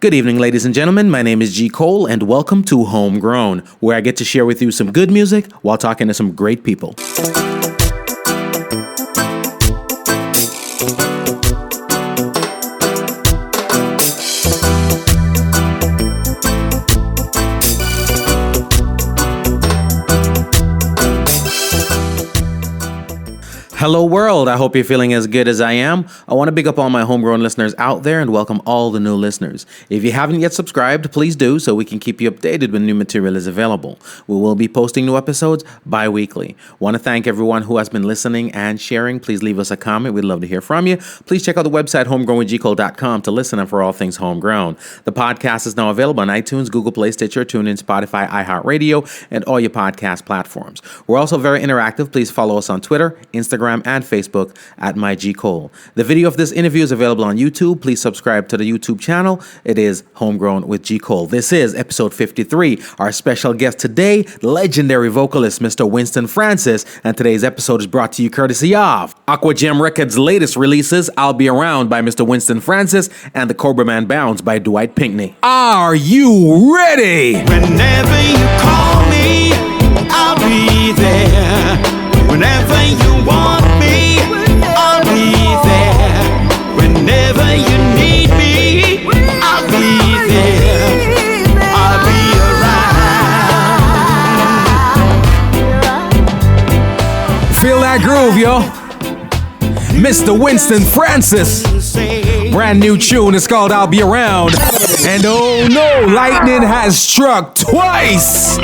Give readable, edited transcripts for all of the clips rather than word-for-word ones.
Good evening, ladies and gentlemen. My name is G. Cole, and welcome to Homegrown, where I get to share with you some good music while talking to some great people. Hello world, I hope you're feeling as good as I am. I want to big up all my homegrown listeners out there and welcome all the new listeners. If you haven't yet subscribed, please do so we can keep you updated when new material is available. We will be posting new episodes bi-weekly. Want to thank everyone who has been listening and sharing. Please leave us a comment. We'd love to hear from you. Please check out the website homegrownwithgcole.com to listen and for all things homegrown. The podcast is now available on iTunes, Google Play, Stitcher, TuneIn, Spotify, iHeartRadio, and all your podcast platforms. We're also very interactive. Please follow us on Twitter, Instagram, and Facebook at MyGCole. The video of this interview is available on YouTube. Please subscribe to the YouTube channel. It is Homegrown with G. Cole. This is episode 53. Our special guest today, legendary vocalist Mr. Winston Francis. And today's episode is brought to you courtesy of Aqua Gem Records' latest releases, I'll Be Around by Mr. Winston Francis and The Cobra Man Bounds by Dwight Pinkney. Are you ready? Whenever you call me, I'll be there. Whenever you want me, I'll be there. Whenever you need me, I'll be there. I'll be around. Feel that groove, yo. Mr. Winston Francis. Brand new tune. It's called I'll Be Around. And oh no, lightning has struck twice.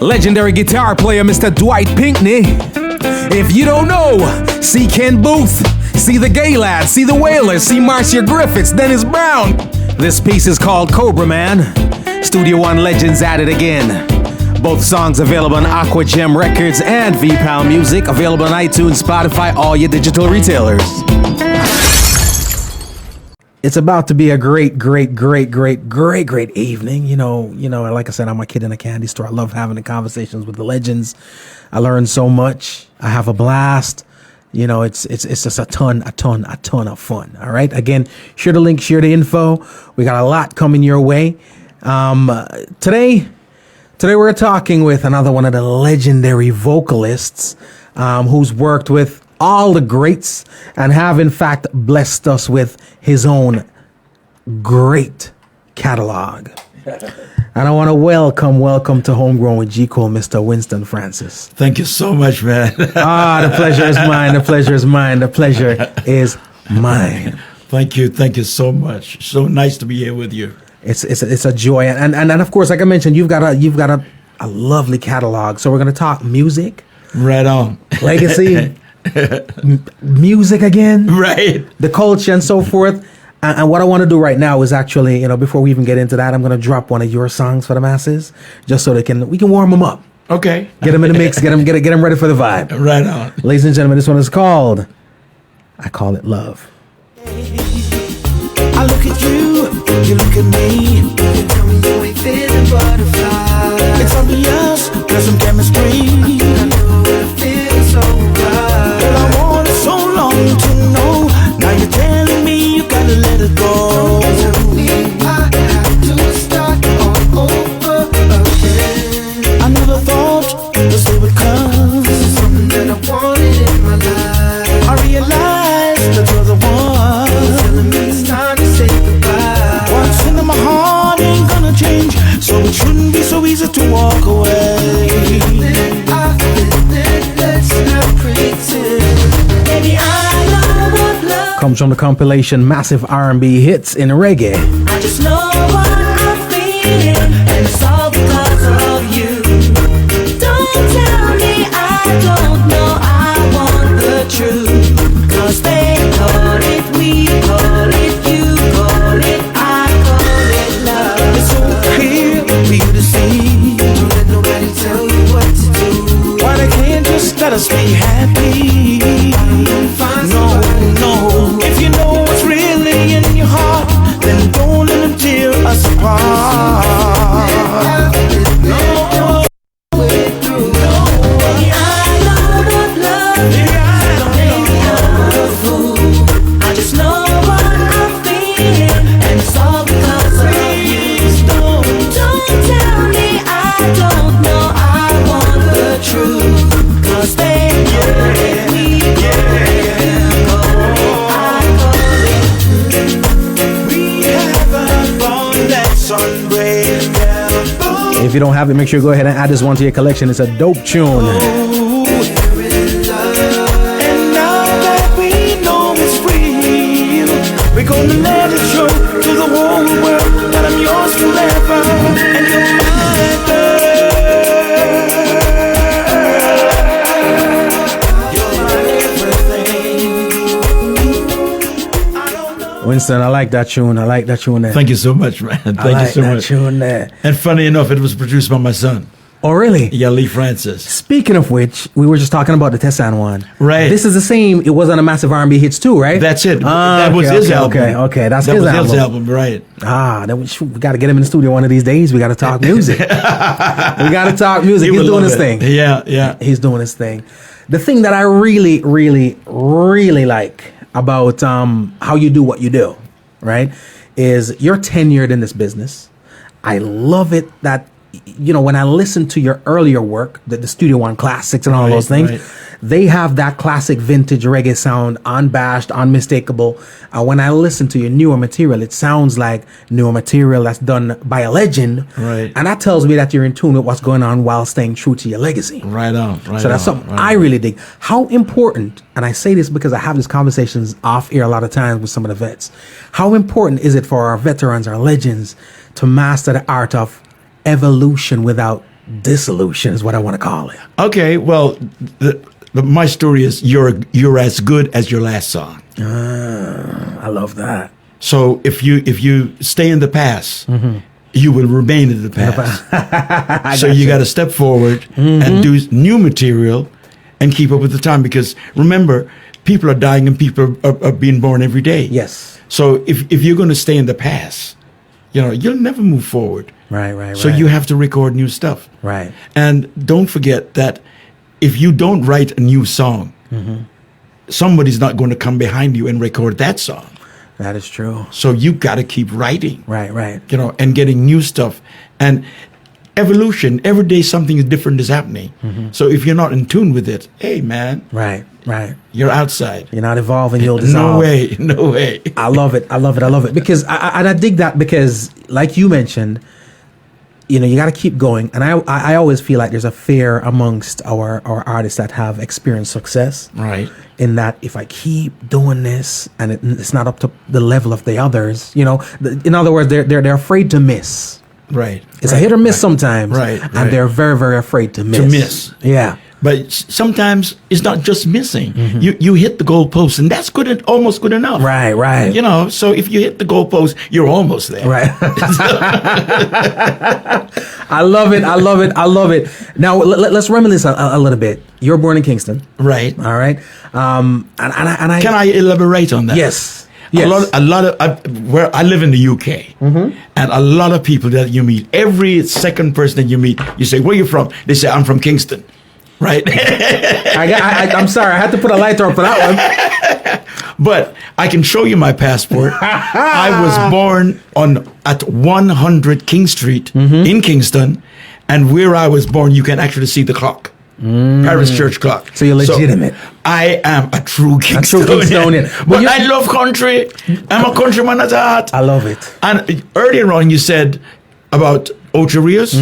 Legendary guitar player Mr. Dwight Pinkney. If you don't know, see Ken Booth, see the Gay Lads, see the Wailers, see Marcia Griffiths, Dennis Brown. This piece is called Cobra Man. Studio One legends at it again. Both songs available on Aqua Gem Records and VPAL Music. Available on iTunes, Spotify, all your digital retailers. It's about to be a great evening. You know, like I said, I'm a kid in a candy store. I love having the conversations with the legends. I learn so much. I have a blast. You know, it's just a ton of fun. All right. Again, share the link, share the info. We got a lot coming your way. Today we're talking with another one of the legendary vocalists, who's worked with all the greats and have in fact blessed us with his own great catalog. And I want to welcome to Homegrown with G. Cole, Mr. Winston Francis. Thank you so much, man. The pleasure is mine. The pleasure is mine. The pleasure is mine. Thank you so much. So nice to be here with you. It's a joy, and of course, like I mentioned, you've got a lovely catalog. So we're gonna talk music, right on, legacy. Music again, right, the culture and so forth. And what I want to do right now is actually, before we even get into that, I'm going to drop one of your songs for the masses, just so we can warm them up. Okay, get them in the mix, get them ready for the vibe. Right on, ladies and gentlemen. This one is called I Call It Love. I look at you, you look at me. You tell me you ain't feeling butterfly. It's obvious, there's some chemistry. I know it feels so right. Girl, I wanted so long to know. Now you're telling me you gotta let it go. Tell me I have to start all over again. I never thought this day would come. This is something that I wanted in my life. I realized that you're the one. You're telling me it's time to say goodbye. What's in my heart ain't gonna change, so it shouldn't be so easy to walk away. I feel it, let's not pretend. Baby, I know what love comes from the compilation Massive R&B Hits in Reggae. I just know what I'm feeling, and it's all because of you. Don't tell me I don't know, I want the truth. Cause they call it, we call it, you call it, I call it love. It's so clear for you to see. Don't let nobody tell you what to do. Why they can't just let us be happy? No. If you know what's really in your heart, then don't let them tear us apart. No. I know that love. I don't make me a fool. I just If you don't have it, make sure you go ahead and add this one to your collection. It's a dope tune. And now that we know it's real, we're gonna let it show to the whole world that I'm yours forever, and you're my girl. Winston, I like that tune. I like that tune there. Thank you so much, man. Thank you so much. Tune there. And funny enough, it was produced by my son. Oh, really? Yeah, Lee Francis. Speaking of which, we were just talking about the Tessan one. Right. This is the same. It was on a massive R&B hits too, right? That's it. Ah, that was his album. Okay. That's that his was album. his album, right? We got to get him in the studio one of these days. We got to talk music. We got to talk music. He's doing his thing. Yeah. He's doing his thing. The thing that I really, really, really like about how you do what you do, right, is you're tenured in this business. I love it that, you know, when I listen to your earlier work, the Studio One classics and all those things, they have that classic vintage reggae sound, unbashed, unmistakable. When I listen to your newer material, it sounds like newer material that's done by a legend. Right. And that tells me that you're in tune with what's going on while staying true to your legacy. Right on. So that's something I really dig. How important, and I say this because I have these conversations off air a lot of times with some of the vets, how important is it for our veterans, our legends, to master the art of evolution without dissolution is what I want to call it. Okay, well, my story is you're as good as your last song. I love that. So if you stay in the past, you will remain in the past. So you got to step forward and do new material and keep up with the time, because remember, people are dying and people are being born every day. Yes. So if you're going to stay in the past, you'll never move forward. Right. So you have to record new stuff. Right. And don't forget that if you don't write a new song, somebody's not going to come behind you and record that song. That is true. So you got to keep writing. Right. And getting new stuff. And evolution, every day something different is happening. So if you're not in tune with it, hey, man. Right. You're outside. You're not evolving, you'll dissolve. No way. I love it. Because I dig that, because like you mentioned, you got to keep going. And I always feel like there's a fear amongst our artists that have experienced success. Right. In that if I keep doing this and it's not up to the level of the others, in other words, they're afraid to miss. Right. It's a hit or miss sometimes. Right. And they're very, very afraid to miss. Yeah. But sometimes it's not just missing. You hit the goalpost, and that's almost good enough. Right. So if you hit the goalpost, you're almost there. Right. I love it. Now let's reminisce a little bit. You're born in Kingston, right? All right. And I can I elaborate on that? Yes. A lot of where I live in the UK, and a lot of people that you meet, every second person that you meet, you say, "Where you from?" They say, "I'm from Kingston." Right. I'm sorry, I had to put a lighter on for that one. But I can show you my passport. I was born at 100 King Street in Kingston, and where I was born, you can actually see the clock. Parish church clock. So you're legitimate. I am a true Kingstonian. But I love country. I'm a countryman at heart. I love it. And earlier on, you said about Ocho Rios.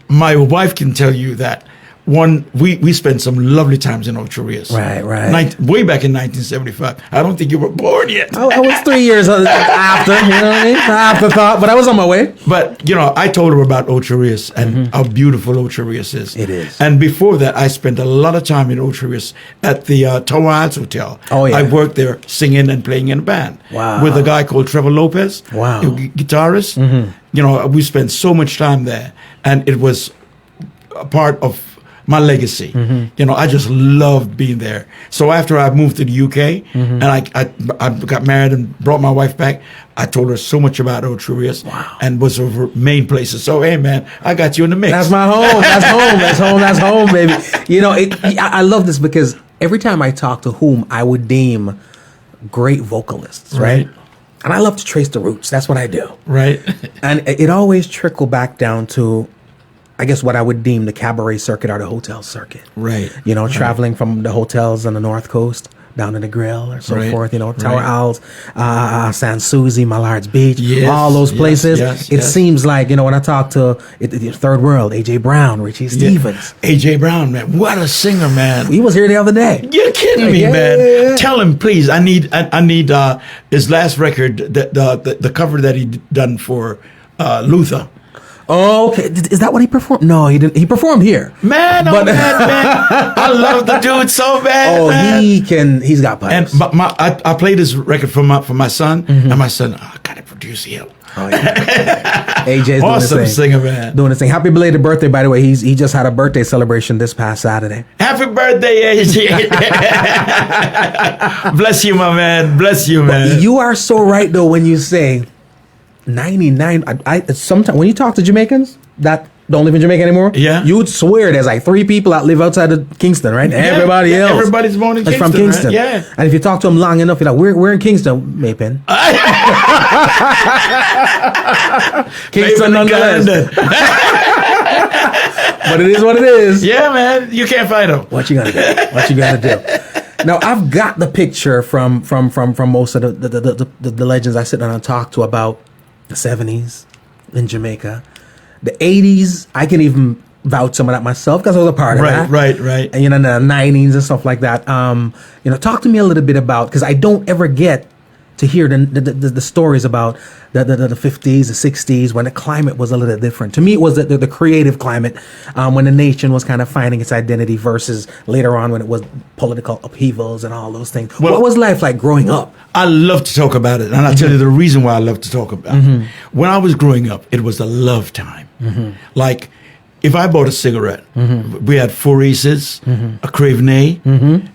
My wife can tell you that we spent some lovely times in Ocho Rios. Right. Way back in 1975. I don't think you were born yet. I was 3 years after, you know what I mean? Afterthought, but I was on my way. But, I told her about Ocho Rios and how beautiful Ocho Rios is. It is. And before that, I spent a lot of time in Ocho Rios at the Tower Arts Hotel. Oh, yeah. I worked there singing and playing in a band. Wow. With a guy called Trevor Lopez. Wow. Guitarist. We spent so much time there. And it was a part of my legacy. I just loved being there. So after I moved to the UK and I got married and brought my wife back, I told her so much about Ocho Rios and was over main places. So, hey, man, I got you in the mix. That's my home. That's home, baby. I love this because every time I talk to whom I would deem great vocalists, right? And I love to trace the roots. That's what I do. Right. And it always trickled back down to, I guess, what I would deem the cabaret circuit or the hotel circuit. Right. Traveling from the hotels on the North Coast, down in the grill or so Right, forth, you know, Tower right. Owls, San Susie, Mallard's Beach, Yes, all those yes, places. yes, It yes. seems like, you know, when I talk to Third World, AJ Brown, Richie Stevens, AJ Brown, man, what a singer, man. he was here the other day. You're kidding me, Yeah, man. yeah, yeah. Tell him, please. I need his last record, the cover that he done for Luther. Oh, okay. Is that what he performed? No, he didn't. He performed here. Man, But- man. I love the dude so bad. Oh, man. he's got And pipes. I played this record for my son, and my son, I gotta produce him. Oh, yeah. AJ's Awesome doing his thing. singer, man. Doing his thing. Happy belated birthday, by the way. He just had a birthday celebration this past Saturday. Happy birthday, AJ. Bless you, my man. Bless you, man. You are so right though when you say 99. I sometimes when you talk to Jamaicans that don't live in Jamaica anymore, Yeah. you would swear there's like 3 people that live outside of Kingston, right? Everybody else, Everybody's born in is from Kingston, Kingston. right? Yeah. And if you talk to them long enough, you're like, we're in Kingston, Maypen. Kingston, nonetheless. But it is what it is. Yeah, man. You can't fight him. What you gonna do? What you gonna do? Now I've got the picture from most of the legends I sit down and talk to about the 70s in Jamaica, the 80s. I can even vouch some of that myself because I was a part of that. Right. And you know, the 90s and stuff like that. You know, talk to me a little bit about, because I don't ever get to hear the stories about the 50s, the 60s, when the climate was a little different. To me, it was the creative climate, when the nation was kind of finding its identity versus later on when it was political upheavals and all those things. Well, what was life like growing up? I love to talk about it, and I'll tell you the reason why I love to talk about it. When I was growing up, it was a love time. Like, if I bought a cigarette, we had 4 Aces, a Cravenet,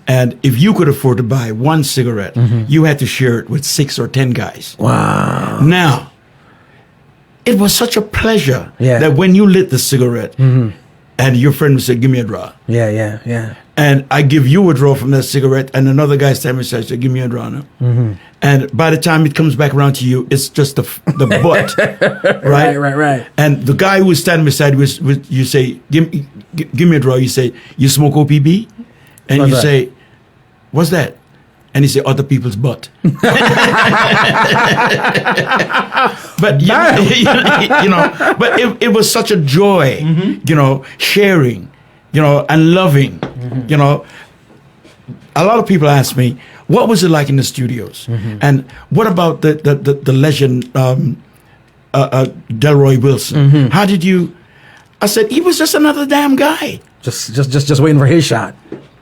and if you could afford to buy 1 cigarette, you had to share it with 6 or 10 guys. Wow. Now, it was such a pleasure Yeah. that when you lit the cigarette, and your friend would say, "Give me a draw," Yeah. and I give you a draw from that cigarette, and another guy standing beside you, "Give me a draw now." And by the time it comes back around to you, it's just the butt, right? Right. And the guy who was standing beside you, you say, give me a draw. You say, "You smoke OPB?" And What's you that? say, "What's that?" And he say, "Other people's butt." But you know, but it was such a joy, you know, sharing, you know, and loving, you know. A lot of people ask me, what was it like in the studios? And what about the legend, Delroy Wilson? How did you? I said, he was just another damn guy. Just waiting for his shot.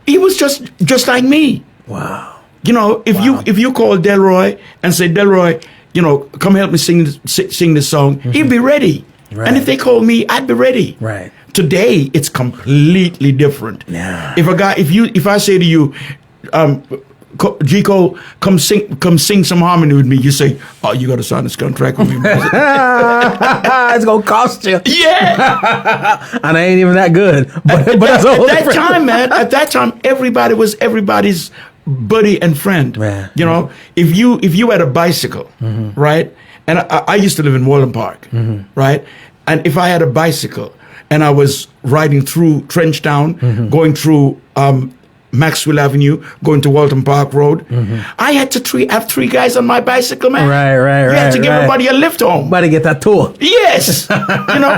He was just like me. Wow. You know, if you call Delroy and say, "Delroy, you know, come help me sing this song," he'd be ready. Right. And if they call me, I'd be ready. Right. Today, it's completely different. Yeah. If I say to you, G-Cole, come sing some harmony with me, you say, "Oh, you got to sign this contract with me." It's gonna cost you. Yeah. And I ain't even that good. But that's a whole At that different- time, man, at that time, everybody was everybody's buddy and friend. Yeah. You know, if you had a bicycle, right? And I used to live in Wallen Park, right? And if I had a bicycle and I was riding through Trenchtown, going through Maxwell Avenue, going to Walton Park Road, I had to have 3 guys on my bicycle, man. Right. You had to give everybody a lift home. Better get that tour. Yes, you know,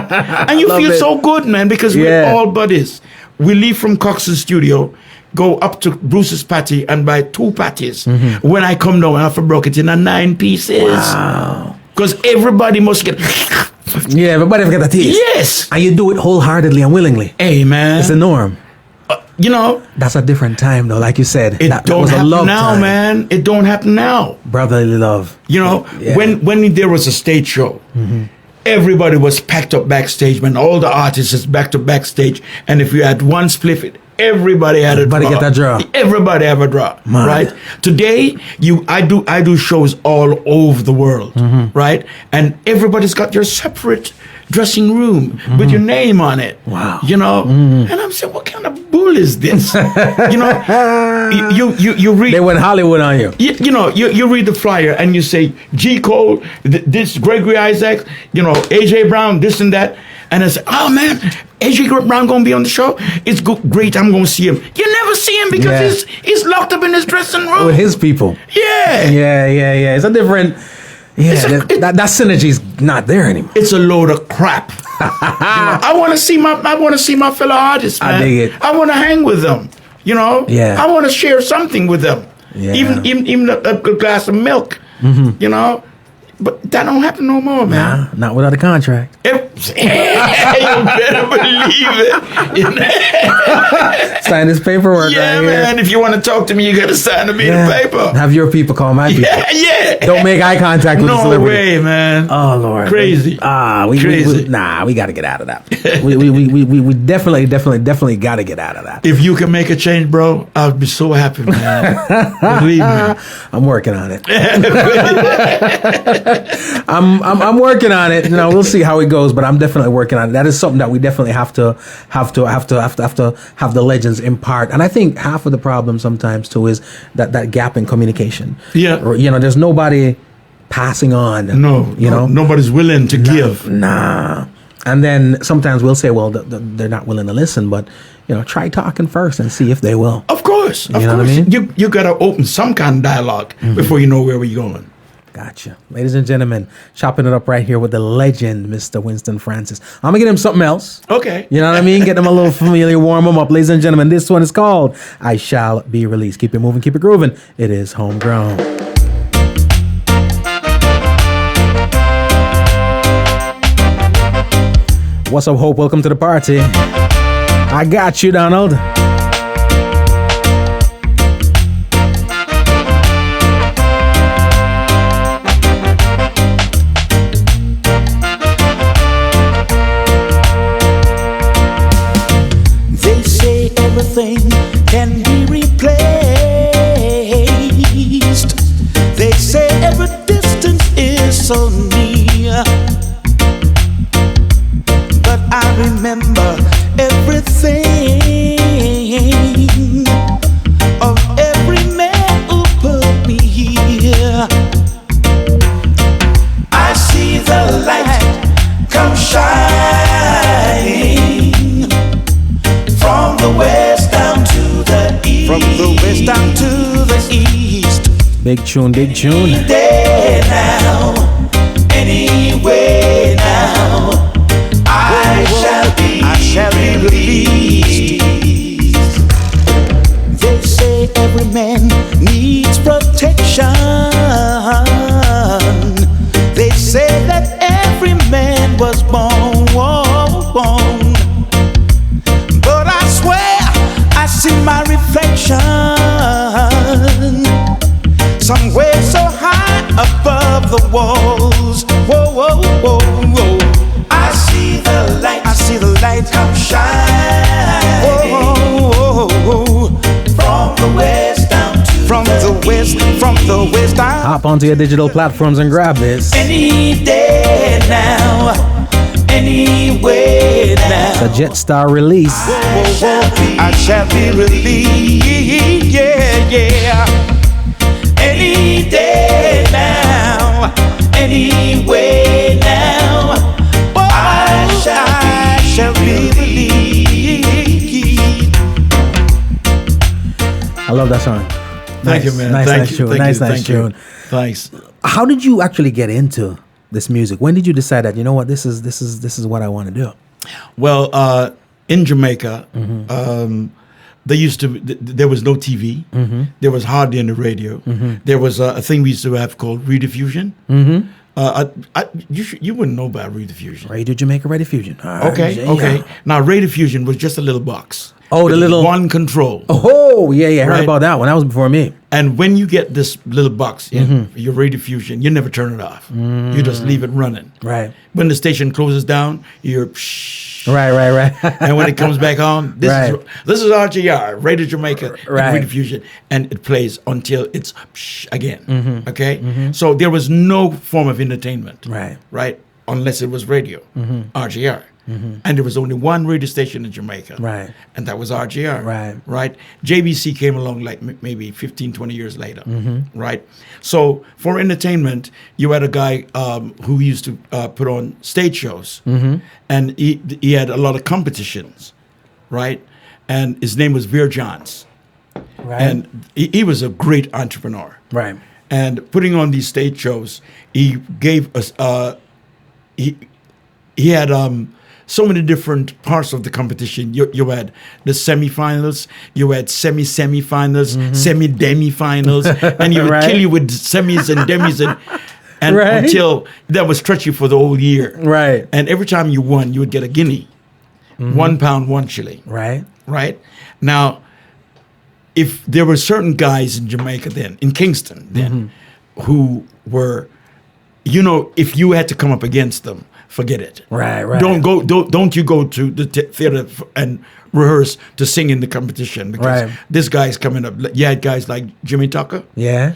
and you Love feel it. so good, man, because we're Yeah. all buddies. We leave from Coxsone Studio, go up to Bruce's patty and buy 2 patties. When I come down, I have to broke it in 9 pieces. Wow. Because everybody must get. Yeah, everybody forget the teeth. Yes. And you do it wholeheartedly and willingly. Hey, man. It's the norm. You know, That's a different time though, like you said. it that don't was a happen love now, time. man. It don't happen now. Brotherly love. You know, Yeah. when there was a stage show, everybody was packed up backstage, man. All the artists is backed up backstage. And if you had one spliff, everybody had a draw. Everybody get that draw. Everybody have a draw, Man. right? Today, I do shows all over the world, right? And everybody's got their separate dressing room with your name on it. Wow. You know? And I'm saying, what kind of bull is this? You know, you read. They went Hollywood on you. You know, you read the flyer and you say, G. Cole, this Gregory Isaac, you know, AJ Brown, this and that. And I said, oh man, AJ Brown gonna be on the show. It's great. I'm gonna see him. You never see him because he's locked up in his dressing room with his people. Yeah. Yeah. It's a different. Yeah, that synergy's not there anymore. It's a load of crap. I want to see my fellow artists, man. I dig it. I want to hang with them. Yeah. I want to share something with them. Yeah. Even a glass of milk. But that don't happen no more, man. Nah, not without a contract. You better believe it. Sign this paperwork Yeah, right man. If you want to talk to me, you got to sign a bit of paper. Have your people call my people. Yeah. Don't make eye contact with the No celebrity. way, man. Oh Lord, Crazy. Crazy. We got to get out of that. we definitely got to get out of that. If you can make a change, bro, I'll be so happy, man. Believe me. I'm working on it. I'm working on it. We'll see how it goes, but I'm definitely working on it. That is something that we definitely have to have the legends impart. And I think half of the problem sometimes too is that gap in communication. Yeah. There's nobody passing on. No, nobody's willing to give. Nah. And then sometimes we'll say, well, they're not willing to listen, but try talking first and see if they will. Of course, You know what I mean? You gotta open some kind of dialogue before you know where we're going. Gotcha. Ladies and gentlemen, chopping it up right here with the legend, Mr. Winston Francis. I'm going to get him something else. Okay. You know what I mean? Get him a little familiar, warm him up. Ladies and gentlemen, this one is called I Shall Be Released. Keep it moving, keep it grooving. It is Homegrown. What's up, Hope? Welcome to the party. I got you, Donald. Everything can be replaced. They say every distance is so near, but I remember everything of every man who put me here. I see the light come shining from the west down to the east. From the west down to the east. Big tune, big tune. Any day now, anyway now, I shall be released. They say every man needs protection. They say that every man was born. But I swear I see my reflection somewhere so high above the walls. Whoa, whoa, whoa, whoa. I see the light come shining. Whoa, whoa, whoa. From the west down to from the west down. Hop onto your digital platforms and grab this. Any day now, anyway now. The Jetstar release. I shall be released. Yeah. Any day now, anyway now, I shall be released. I love that song. Thank you, man. Nice tune. Nice tune. Thanks. How did you actually get into this music? When did you decide that, you know what, this is what I want to do? Well, in Jamaica, there was no TV. There was hardly any radio. There was a thing we used to have called rediffusion. You wouldn't know about rediffusion. Radio Jamaica Rediffusion. Okay. Now rediffusion was just a little box. Oh, the little one control. Oh, yeah. I heard about that one. That was before me. And when you get this little box in your rediffusion, you never turn it off. You just leave it running. Right. When the station closes down, you're Right. And when it comes back on, this is RJR, Radio Jamaica, rediffusion, and it plays until it's again. Okay. So there was no form of entertainment. Right. unless it was radio, RGR. And there was only one radio station in Jamaica. Right. And that was RGR. Right. Right. JBC came along like maybe 15, 20 years later. Right. So for entertainment, you had a guy who used to put on stage shows. And he had a lot of competitions. Right. And his name was Veer Johns. Right. And he was a great entrepreneur. Right. And putting on these stage shows, he gave us, he had so many different parts of the competition. You had the semifinals, you had semi-semifinals, semi-demi-finals, and he would kill you with semis and demis and Right. until that was stretch you for the whole year. Right. And every time you won, you would get a guinea. £1, 1 shilling. Right. Right? Now, if there were certain guys in Jamaica then, in Kingston then, who were, if you had to come up against them, forget it. Right. Don't you go to the theater and rehearse to sing in the competition because Right. this guy's coming up. You had guys like Jimmy Tucker, Yeah.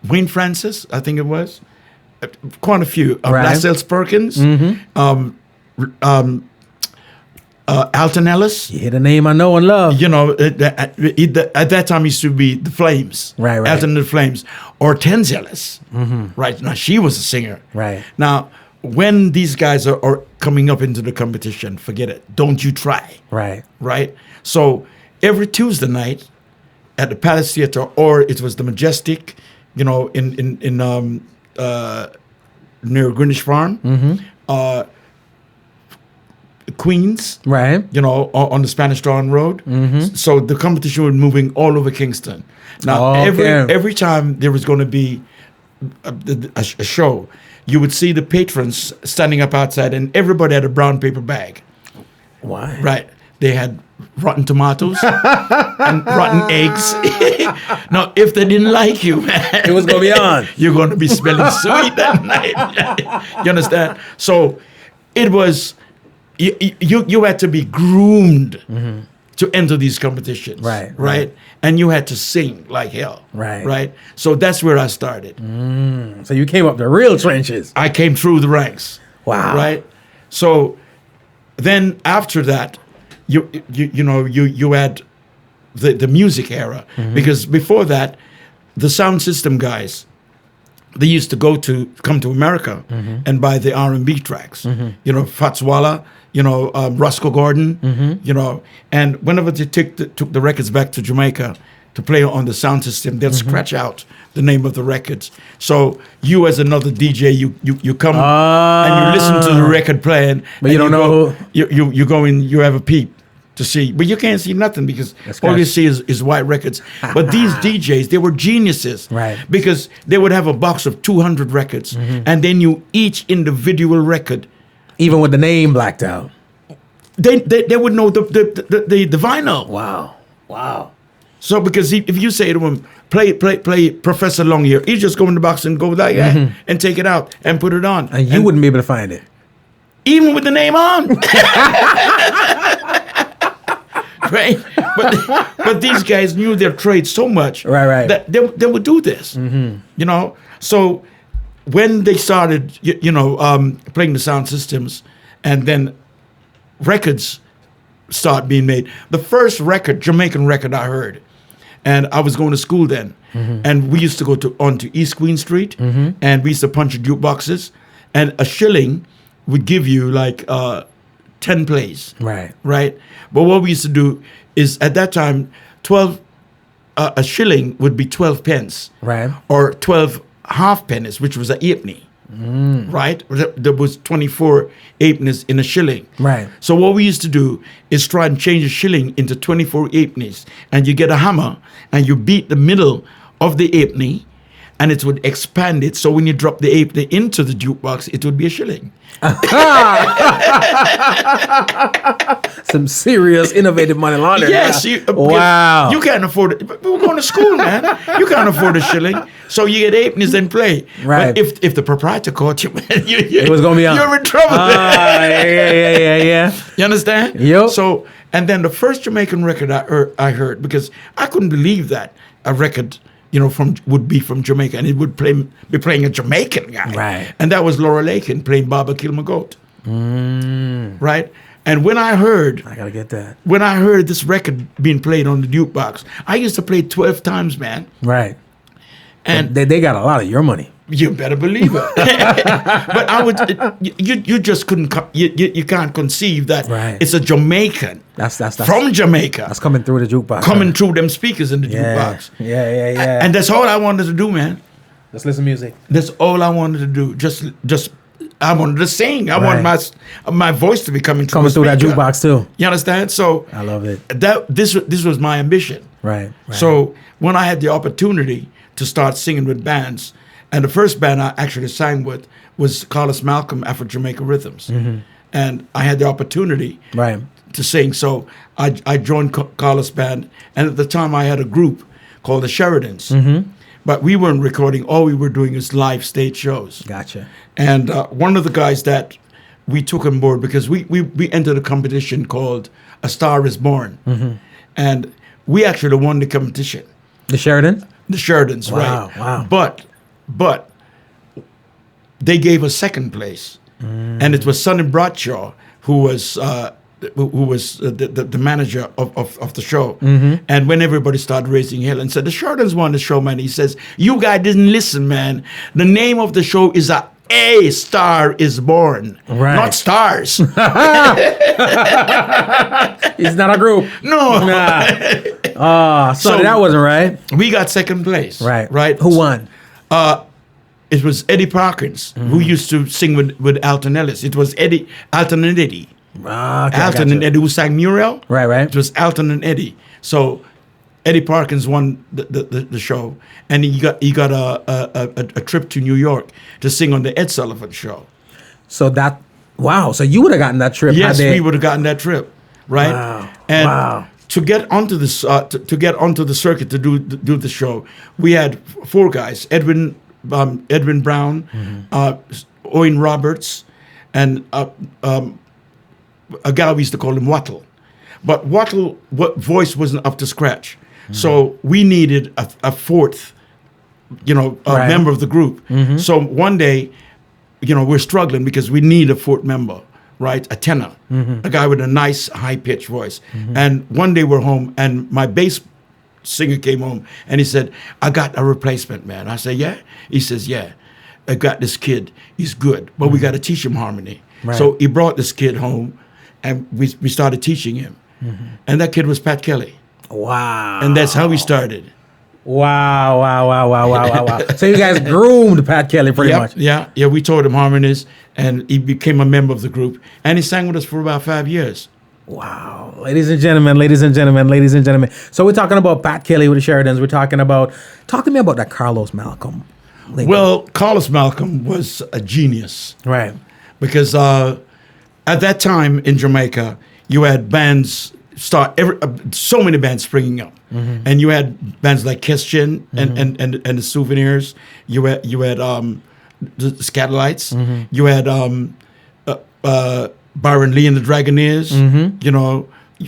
Wayne Francis, I think it was, quite a few. Right. Lascelles Perkins, Alton Ellis. You hit a name I know and love. At that time, he used to be the Flames. Right. Alton and the Flames. Or Tenz Ellis. Right. Now, she was a singer. Right. Now, when these guys are coming up into the competition, forget it. Don't you try. Right. Right. So, every Tuesday night at the Palace Theatre, or it was the Majestic, in near Greenwich Farm, Queens, Right. on the Spanish Town Road. So the competition was moving all over Kingston. Now, every time there was going to be a show, you would see the patrons standing up outside, and everybody had a brown paper bag. Why? Right. They had rotten tomatoes and rotten eggs. Now, if they didn't like you, man, It was gonna be on. you're going to be smelling sweet that night. You understand? So it was, you had to be groomed to enter these competitions. Right. And you had to sing like hell. Right. So that's where I started. So you came up the real trenches. I came through the ranks. Wow. Right. So then after that, you had the music era, because before that, the sound system guys, they used to come to America and buy the R&B tracks. Fats Waller, Roscoe Gordon, and whenever they took the records back to Jamaica to play on the sound system, they'll scratch out the name of the records. So you, as another DJ, you come and you listen to the record playing, but you don't know who you go in, you have a peep to see, but you can't see nothing because all you see is white records. But these DJs, they were geniuses, Right. Because they would have a box of 200 records, and they knew each individual record. Even with the name blacked out. They would know the vinyl. Wow. So because if you say to him, play Professor Longyear, he just go in the box and go like that and take it out and put it on. And you wouldn't be able to find it. Even with the name on. Right? But these guys knew their trade so much Right. that they would do this. So when they started, playing the sound systems, and then records start being made. The first Jamaican record I heard, and I was going to school then, and we used to go onto East Queen Street, and we used to punch jukeboxes, and a shilling would give you like 10 plays. Right. But what we used to do is, at that time, a shilling would be 12 pence. Right. Or 12 half pennies, which was a halfpenny. Right? There was 24 halfpennies in a shilling. Right. So what we used to do is try and change a shilling into 24 halfpennies, and you get a hammer and you beat the middle of the halfpenny, and it would expand it. So when you drop the halfpenny into the jukebox, it would be a shilling. Some serious innovative money laundering. Yes. Wow. You can't afford it. But we were going to school, man. You can't afford a shilling. So you get halfpennies and play. Right. But if the proprietor caught you, man, it was going to be on. You're in trouble. Yeah. You understand? Yep. So, and then the first Jamaican record I heard, because I couldn't believe that a record would be from Jamaica, and it would be playing a Jamaican guy. Right. And that was Laura Lakin playing Baba Kill My Goat. Right. And when I gotta get that. When I heard this record being played on the jukebox, I used to play it 12 times, man. Right. And they got a lot of your money. You better believe it. But I would, you just couldn't, you can't conceive that Right. it's a Jamaican. That's from Jamaica. That's coming through the jukebox. Coming through them speakers in the jukebox. Yeah. And that's all I wanted to do, man. Let's listen to music. That's all I wanted to do. Just I wanted to sing. I wanted my voice to be coming through that jukebox too. You understand? So I love it. This was my ambition. Right. So when I had the opportunity to start singing with bands, and the first band I actually sang with was Carlos Malcolm Afro-Jamaica Rhythms. And I had the opportunity to sing. So I joined Carlos' band. And at the time I had a group called the Sheridans. But we weren't recording. All we were doing is live stage shows. Gotcha. And one of the guys that we took on board, because we entered a competition called A Star Is Born. And we actually won the competition. The Sheridan? The Sheridans, right. Wow. But they gave us second place. And it was Sonny Bradshaw who was the manager of the show. And when everybody started raising hell and said, the Sheridans won the show, man, he says, you guys didn't listen, man. The name of the show is A Star Is Born, not Stars. It's not a group. No. So that wasn't right. We got second place. Right. Who won? It was Eddie Parkins, who used to sing with Alton Ellis. It was Alton and Eddie. Okay, Alton and Eddie, who sang Muriel. Right. It was Alton and Eddie. So Eddie Parkins won the show, and he got a trip to New York to sing on the Ed Sullivan Show. So so you would have gotten that trip. Yes, we would have gotten that trip, right? Wow. And to get onto this, to get onto the circuit to do the show, we had four guys: Edwin Brown, Owen Roberts, and a guy we used to call him Wattle. But Wattle voice wasn't up to scratch. So we needed a fourth, member of the group. So one day, we're struggling because we need a fourth member, right? A tenor, a guy with a nice high-pitched voice. And one day we're home, and my bass singer came home, and he said, I got a replacement, man. I said, yeah? He says, yeah. I got this kid. He's good, but we got to teach him harmony. Right. So he brought this kid home, and we started teaching him. And that kid was Pat Kelly. Wow. And that's how we started. Wow. So you guys groomed Pat Kelly pretty much. Yeah, we taught him harmonies, and he became a member of the group. And he sang with us for about 5 years. Wow. Ladies and gentlemen. So we're talking about Pat Kelly with the Sheridans. Talk to me about that Carlos Malcolm. Well, Carlos Malcolm was a genius. Right. Because at that time in Jamaica, you had bands so many bands springing up, and you had bands like Keshin and the Souvenirs. You had the Scatolites. You had Byron Lee and the Dragoneers.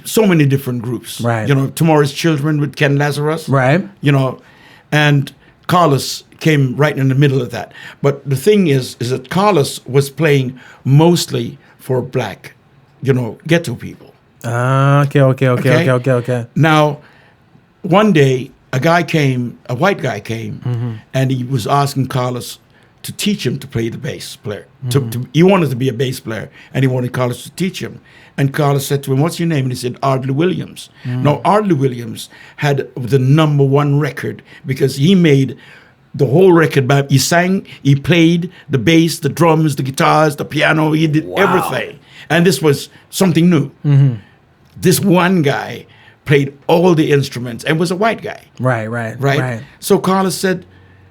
So many different groups. Right. Tomorrow's Children with Ken Lazarus. Right. And Carlos came right in the middle of that. But the thing is that Carlos was playing mostly for black, ghetto people. Okay. Now, one day, a white guy came, and he was asking Carlos to teach him to play the bass player. He wanted to be a bass player, and he wanted Carlos to teach him. And Carlos said to him, what's your name? And he said, Ardley Williams. Now, Ardley Williams had the #1 record because he made the whole record. He sang, he played the bass, the drums, the guitars, the piano. He did everything. And this was something new. This one guy played all the instruments and was a white guy. Right. So Carlos said,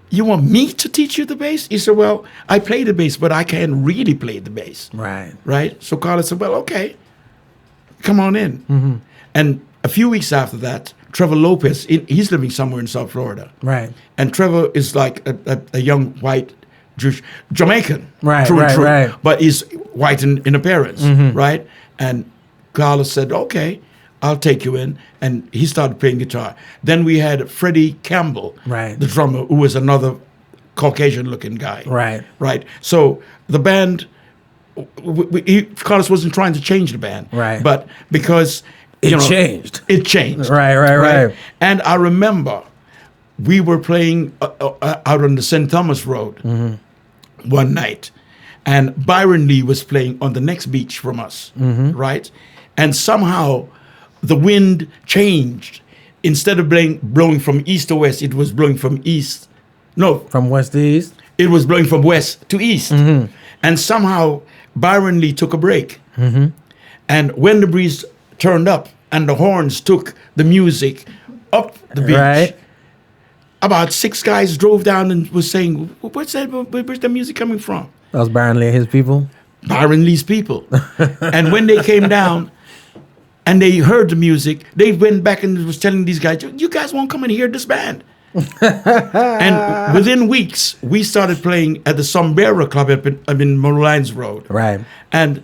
you want me to teach you the bass? He said, well, I play the bass, but I can't really play the bass. Right. So Carlos said, well, okay, come on in. And a few weeks after that, Trevor Lopez, he's living somewhere in South Florida. Right. And Trevor is like a young white Jewish Jamaican. Right. But he's white in appearance. Right. And Carlos said, okay, I'll take you in. And he started playing guitar. Then we had Freddie Campbell, Right. the drummer, who was another Caucasian-looking guy. Right. Right. So the band, Carlos wasn't trying to change the band. Right. But because, It changed. It changed. Right. And I remember we were playing out on the St. Thomas Road one night. And Byron Lee was playing on the next beach from us, right? And somehow the wind changed. Instead of blowing from east to west, it was blowing from east. No, From west to east. it was blowing from west to east. And somehow Byron Lee took a break. And when the breeze turned up and the horns took the music up the beach, Right. about 6 guys drove down and was saying, where's the music coming from? That was Byron Lee and his people. Byron Lee's people. And when they came down and they heard the music, they went back and was telling these guys, you guys won't come and hear this band. And within weeks, we started playing at the Sombrero Club up in Moulins Road. Right. And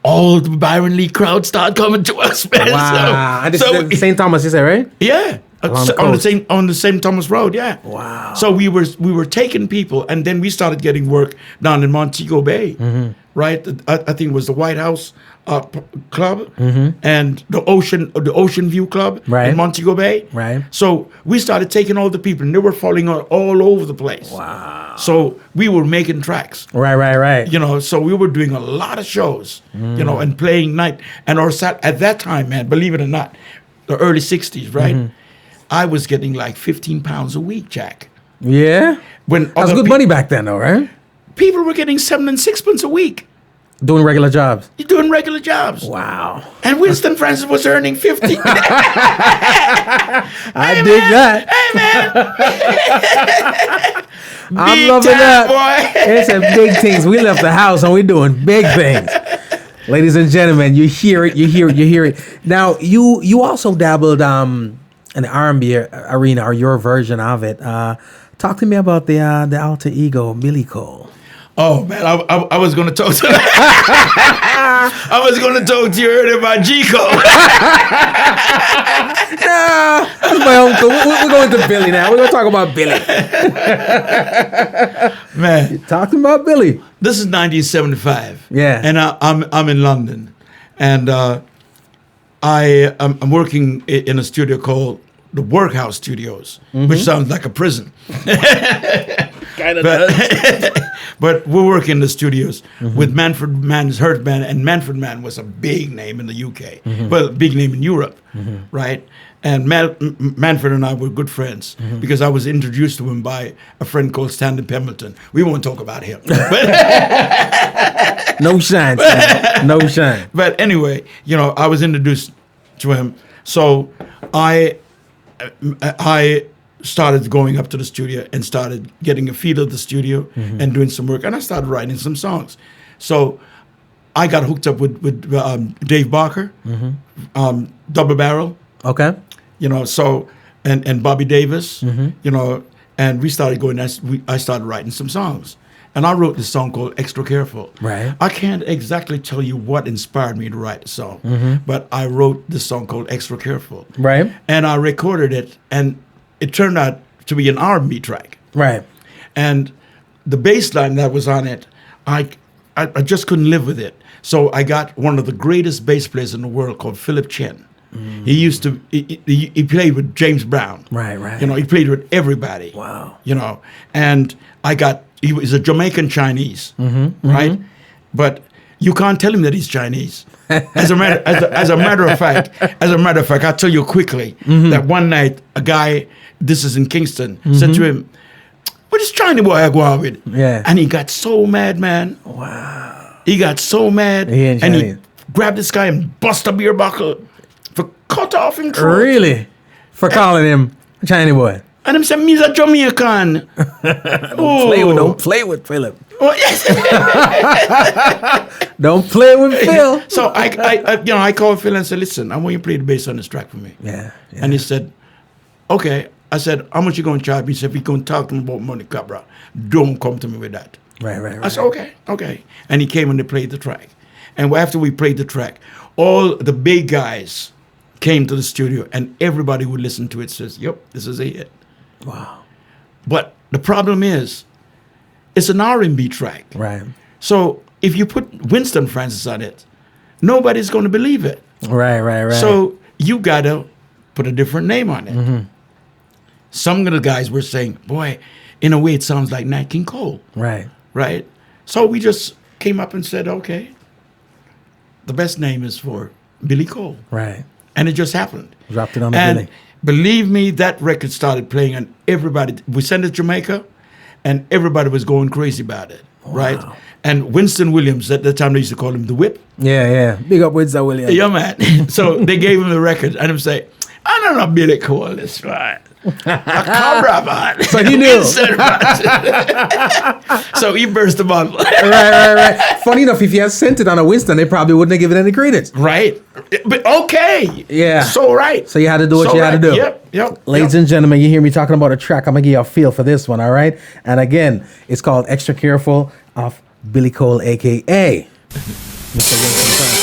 all the Byron Lee crowd started coming to us, man. Wow. And this So- is St. Thomas, you said, right? yeah. Along the On the coast. same Thomas Road, yeah. Wow. So we were taking people, and then we started getting work down in Montego Bay, right? I think it was the White House Club and the Ocean View Club Right. in Montego Bay. Right. So we started taking all the people, and they were falling all over the place. Wow. So we were making tracks. Right. You know, so we were doing a lot of shows, you know, and playing night. And at that time, man, believe it or not, the early 60s, right? I was getting like 15 pounds a week, Jack. Yeah. When That was other good money back then, though, right? people were getting 7 and 6 pence a week. Doing regular jobs. You're doing regular jobs. Wow. And Winston Francis was earning 50. I dig that. I'm Big loving time, that. boy. It's a big things. We left the house and we're doing big things. Ladies and gentlemen, you hear it. Now, you also dabbled in the R&B arena, or your version of it. Talk to me about the alter ego, Billy Cole. Oh man, I was gonna talk to I was gonna talk to you earlier about G-Cole. Nah, that's my uncle. We're going to Billy now. We're going to talk about Billy. Man, Talking about Billy. this is 1975. Yeah. And I'm in London, and I'm working in a studio called the Workhouse Studios, which sounds like a prison. But we're working in the studios with Manfred Mann's Hurt Band, and Manfred Mann was a big name in the UK, well, big name in Europe, right? And Manfred and I were good friends because I was introduced to him by a friend called Stanley Pemberton. We won't talk about him. No shine, Stan. No shine. But anyway, you know, I was introduced to him. So I started going up to the studio and started getting a feel of the studio and doing some work. And I started writing some songs. So I got hooked up with Dave Barker, Double Barrel, Okay. you know, so, and Bobby Davis, you know, and we started going, I started writing some songs. And I wrote this song called Extra Careful. Right. I can't exactly tell you what inspired me to write the song, but I wrote this song called Extra Careful. Right. And I recorded it, and it turned out to be an R&B track. Right. And the bass line that was on it, I just couldn't live with it. So I got one of the greatest bass players in the world called Philip Chen. He used to, he played with James Brown. Right. You know, he played with everybody. Wow. You know, and he was a Jamaican Chinese, right? But you can't tell him that he's Chinese. As a matter of fact, I'll tell you quickly that one night a guy, this is in Kingston, said to him, "What is Chinese boy I go out with?" Yeah. And he got so mad, man. Wow. He got so mad, He ain't and he Chinese. grabbed this guy and bust a beer bottle for cut off him throat. Really? For calling him Chinese boy. And him said, "Me's a Jamaican." Don't play with Philip. Oh, yes. Don't play with Phil. So I called Phil and said, "Listen, I want you to play the bass on this track for me." Yeah. And he said, "Okay." I said, "How much you going to charge me?" He said, "If you going to talk to me about money, Cabra, don't come to me with that." Right. I said, okay. And he came and they played the track. And after we played the track, all the big guys came to the studio, and everybody would listen to it, says, yep, this is a hit. Wow. But the problem is, it's an R&B track. Right. So if you put Winston Francis on it, nobody's going to believe it. Right. So you got to put a different name on it. Some of the guys were saying, boy, in a way it sounds like Nat King Cole. Right? So we just came up and said, okay, the best name is for Billy Cole. Right. And it just happened. Dropped it on the And Billy. believe me, that record started playing, and everybody, we sent it to Jamaica, and everybody was going crazy about it. Right? And Winston Williams, at the time they used to call him the Whip. Yeah. Big up Winston Williams. Yeah, man. So they gave him the record, and him say, I don't know Billy Cole, that's right. A Cobra man. So he knew. So he burst the bottle. right. Funny enough, if you had sent it on a Winston, they probably wouldn't have given any credence. Right. But okay. Yeah. So right. So you had to do what you had to do. Yep. Ladies and gentlemen, you hear me talking about a track. I'm going to give you a feel for this one, all right? And again, it's called Extra Careful of Billy Cole, a.k.a. Mr. Winston Francis.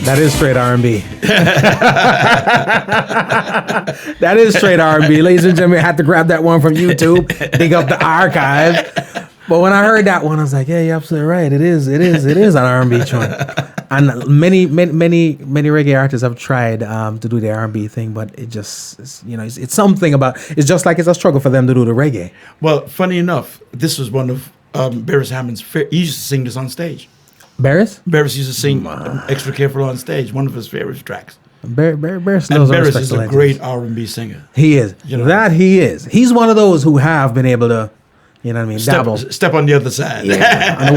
That is straight R&B. That is straight R&B. Ladies and gentlemen, I had to grab that one from YouTube, dig up the archive. But when I heard that one, I was like, yeah, you're absolutely right. It is an R&B joint. And many reggae artists have tried to do the R&B thing, but it just, it's something about, it's just like it's a struggle for them to do the reggae. Well, funny enough, this was one of Beres Hammond's, he used to sing this on stage. Beres? Beres used to sing Extra Careful on stage, one of his favorite tracks. Beres knows and Beres is a great R&B singer. He is. That he is. He's one of those who have been able to, dabble. Step on the other side. Yeah, on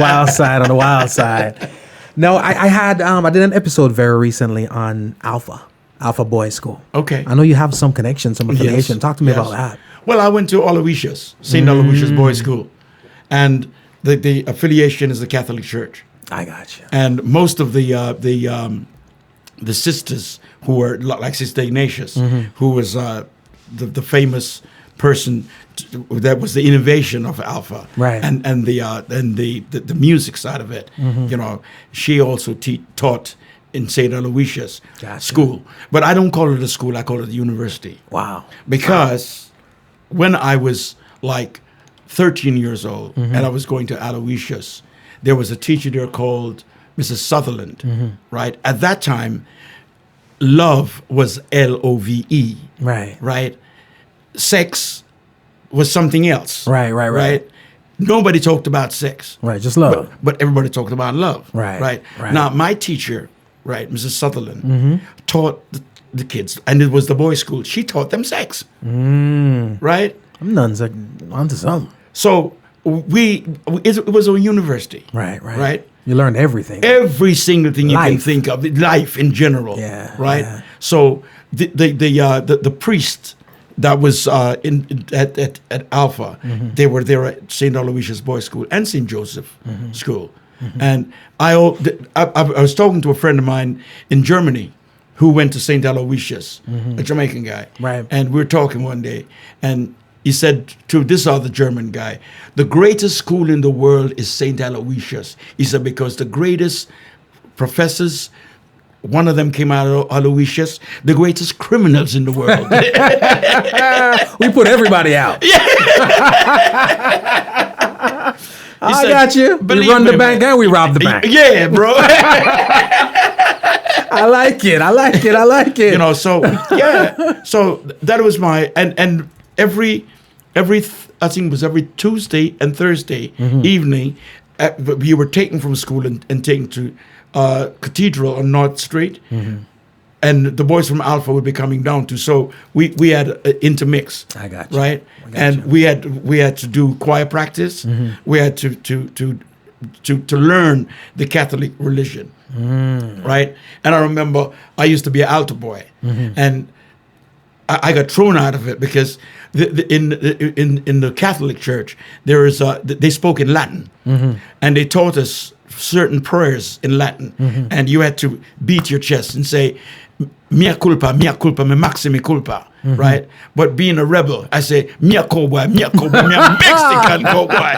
the wild side. No, I did an episode very recently on Alpha Boys School. Okay. I know you have some connection, some affiliation. Yes, Talk to me about that. Well, I went to Aloysius, St. Aloysius Boys School. And the affiliation is the Catholic Church. I got you. And most of the sisters who were like Sister Ignatius, who was the famous person that was the innovation of Alpha, right? And the music side of it, she also taught in St. Aloysius School. But I don't call it a school; I call it a university. Wow! Because when I was like 13 years old and I was going to Aloysius, there was a teacher there called Mrs. Sutherland, right? At that time, love was Love. Right? Sex was something else. Right. Nobody talked about sex. Right, just love. But everybody talked about love. Right. Now, my teacher, right, Mrs. Sutherland, taught the kids, and it was the boys' school. She taught them sex. Right? I'm nuns onto something. So it was a university. Right. You learned everything. Every single thing you can think of, life in general. Yeah. Right. Yeah. So the priest that was at Alpha, they were there at St. Aloysius Boys' School and St. Joseph School, and I was talking to a friend of mine in Germany who went to St. Aloysius, a Jamaican guy, right? And we were talking one day, and he said to this other German guy, the greatest school in the world is St. Aloysius. He said, because the greatest professors one of them came out of Aloysius, the greatest criminals in the world. We put everybody out. I got you. We run the bank and we rob the bank. Yeah, bro. I like it. You know, so yeah. So that was my and every I think it was every Tuesday and Thursday evening, we were taken from school and taken to Cathedral on North Street, and the boys from Alpha would be coming down too. So we had intermix. I got you. Right, and we had to do choir practice. We had to learn the Catholic religion. Right, and I remember I used to be an altar boy, and I got thrown out of it because in the Catholic Church there is they spoke in Latin, and they taught us certain prayers in Latin, and you had to beat your chest and say mea culpa, me maximi culpa, right? But being a rebel, I say mea cowboy, mea Mexican cowboy.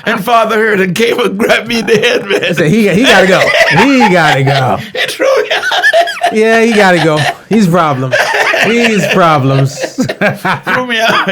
And Father heard and came and grabbed me in the head, man. So he gotta go. He gotta go. He threw me out. Yeah, he gotta go. He's problems. Threw me out.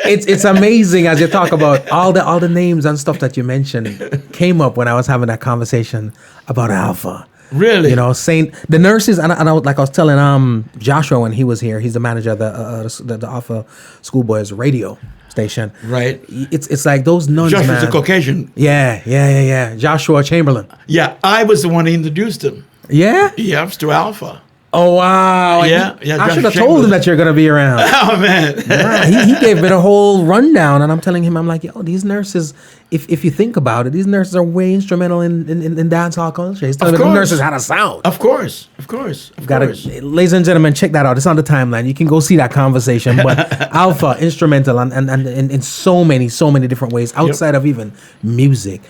It's amazing as you talk about all the names and stuff that you mentioned came up when I was having that conversation about Alpha. Really? You know, saying the nurses, and I was telling Joshua when he was here, he's the manager of the Alpha Schoolboys radio station. Right. It's like those nuns, Joshua's man. a Caucasian. Yeah. Joshua Chamberlain. Yeah, I was the one who introduced him. Yeah? Yeah, to Alpha. Oh, wow. Yeah. I should have told him that you're going to be around. Oh, man. Yeah, he gave me the whole rundown, and I'm telling him, I'm like, yo, these nurses, if you think about it, these nurses are way instrumental in dancehall culture. He's telling me the nurses had a sound. Of course. Ladies and gentlemen, check that out. It's on the timeline. You can go see that conversation. But Alpha, instrumental, and in so many different ways outside of even music.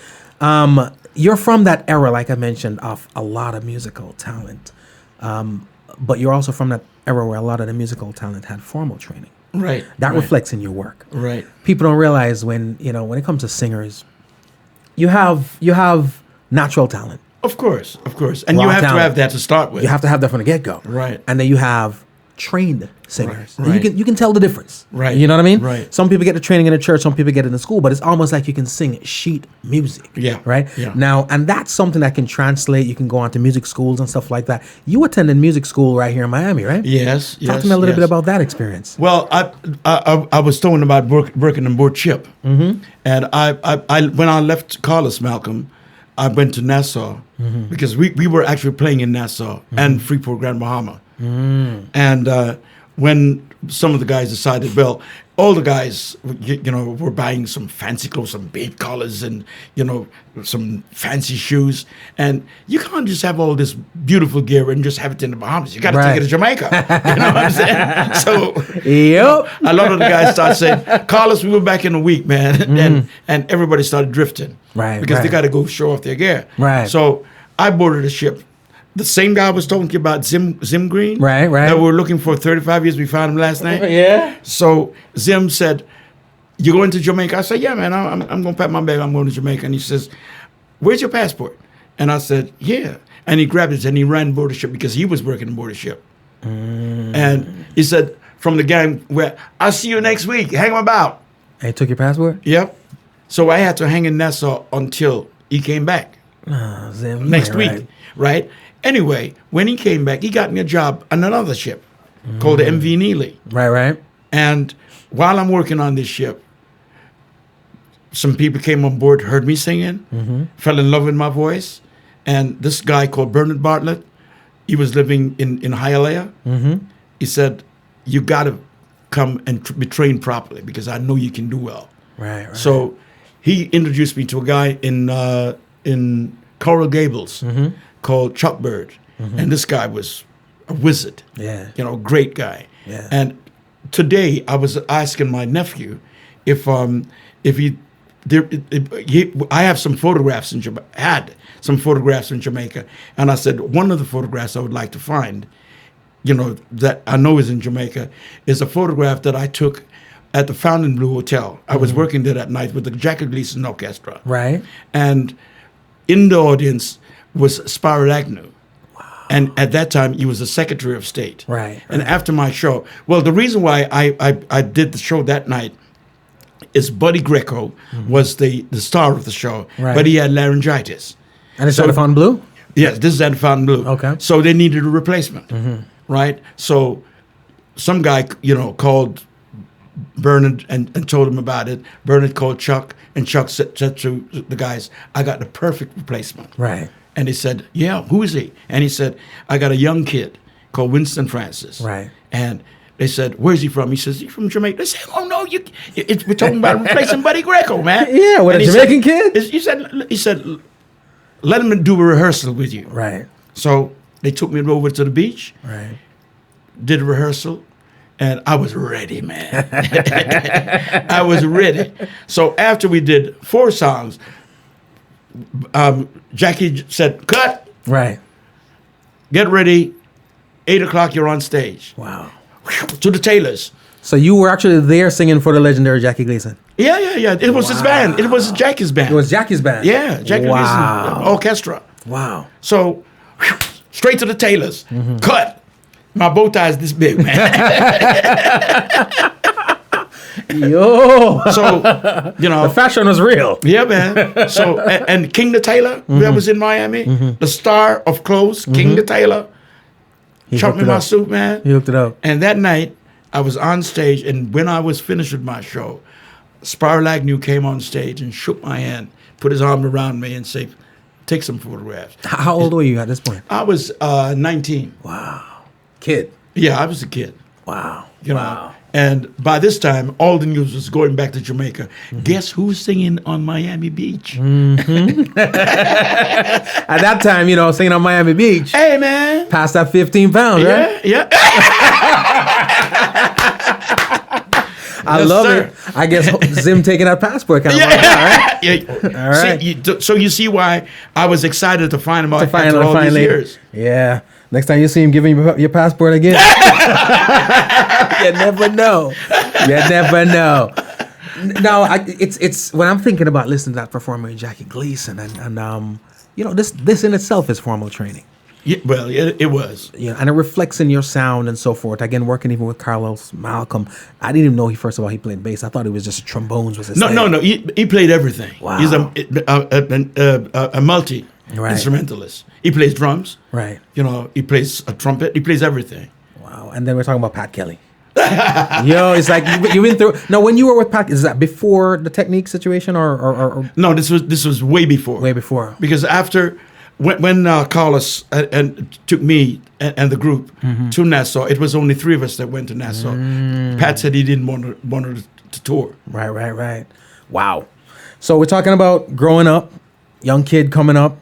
You're from that era, like I mentioned, of a lot of musical talent. But you're also from that era where a lot of the musical talent had formal training. Right. That reflects in your work. Right. People don't realize when it comes to singers, you have natural talent. Of course. And you have to have that to start with. You have to have that from the get-go. Right. And then you have trained singers. Right. And you can tell the difference. Right. You know what I mean? Right. Some people get the training in the church, some people get it in the school, but it's almost like you can sing sheet music. Yeah. Right? Yeah. Now, and that's something that can translate. You can go on to music schools and stuff like that. You attended music school right here in Miami, right? Yes. Talk to me a little bit about that experience. Well, I was talking about working on board ship. And I when I left Carlos Malcolm, I went to Nassau because we were actually playing in Nassau and Freeport, Grand Bahama. And when some of the guys decided, well, all the guys, were buying some fancy clothes, some big collars and, some fancy shoes. And you can't just have all this beautiful gear and just have it in the Bahamas. You got to take it to Jamaica. You know what I'm saying? So a lot of the guys started saying, Carlos, we were back in a week, man. And everybody started drifting. Right. Because they got to go show off their gear. Right. So I boarded a ship. The same guy I was talking to you about, Zim Green. Right. That we were looking for 35 years. We found him last night. Yeah. So Zim said, you going to Jamaica? I said, yeah, man, I'm going to pack my bag. I'm going to Jamaica. And he says, where's your passport? And I said, yeah. And he grabbed it and he ran aboard the ship because he was working aboard the ship. And he said, from the gang, I'll see you next week. Hang about. And he took your passport? Yep. So I had to hang in Nassau until he came back. Zim, next week. Right? Anyway, when he came back, he got me a job on another ship called the MV Neely. Right. And while I'm working on this ship, some people came on board, heard me singing, fell in love with my voice. And this guy called Bernard Bartlett, he was living in Hialeah. He said, you got to come and be trained properly because I know you can do well. Right. So he introduced me to a guy in Coral Gables called Chuck Bird. And this guy was a wizard. Yeah. Great guy. Yeah. And today I was asking my nephew if I have some photographs in Jamaica, and I said one of the photographs I would like to find, that I know is in Jamaica, is a photograph that I took at the Fontainebleau Hotel. I was working there that night with the Jackie Gleason Orchestra. Right. And in the audience was Spiral Agnew. And at that time, he was the Secretary of State. Right. And after my show, well, the reason why I did the show that night is Buddy Greco was the star of the show, Right. but he had laryngitis. And it's out on Blue? Yes, this is at Fontainebleau. Okay. So they needed a replacement, right? So some guy, called Bernard and told him about it. Bernard called Chuck, and Chuck said to the guys, I got the perfect replacement. Right. And he said, yeah, who is he? And he said, I got a young kid called Winston Francis. Right. And they said, where's he from? He says, he's from Jamaica. They said, oh, no, we're talking about replacing Buddy Greco, man. Yeah, what, and a Jamaican kid? He said, let him do a rehearsal with you. Right. So they took me over to the beach, Right. did a rehearsal, and I was ready, man. I was ready. So after we did 4 songs, Jackie said, cut, Right. get ready, 8 o'clock, you're on stage. Wow. To the Taylors. So you were actually there singing for the legendary Jackie Gleason? Yeah. It was his band. It was Jackie's band. It was Jackie's band? Yeah, Jackie Wow. Gleason orchestra. Wow. So straight to the Taylors. Cut. My bow tie is this big, man. Yo. So, The fashion was real. yeah, man. So, and King the Tailor, that was in Miami, the star of clothes, King the Tailor, chopped me hooked it my up. suit, man. He hooked it up. And that night, I was on stage, and when I was finished with my show, Spiral Agnew came on stage and shook my hand, put his arm around me, and said, take some photographs. How old were you at this point? I was 19. Wow. Kid. Yeah, I was a kid. Wow. You know. And by this time, all the news was going back to Jamaica. Guess who's singing on Miami Beach? At that time, singing on Miami Beach. Hey, man. Past that 15 pounds, right? Yeah. I Yes, love sir. it. I guess Zim taking that passport kind of like that, right? Yeah. All right. So you see why I was excited to find him out after all these years. Yeah. Next time you see him giving you your passport again. You never know. You never know. No, it's when I'm thinking about listening to that performer Jackie Gleason and this in itself is formal training. Yeah, well, it was. Yeah, and it reflects in your sound and so forth. Again, working even with Carlos Malcolm, I didn't even know he played bass. I thought it was just trombones was his thing. No. He played everything. Wow. He's a multi instrumentalist. He plays drums. Right. He plays a trumpet. He plays everything. Wow. And then we're talking about Pat Kelly. Yo, it's like you've been through. No, when you were with Pat, is that before the Technique situation or No, this was way before. way before? Because after when Carlos and took me and the group to Nassau, it was only 3 of us that went to Nassau. Pat said he didn't want to tour. Right. Wow. So we're talking about growing up, young kid coming up.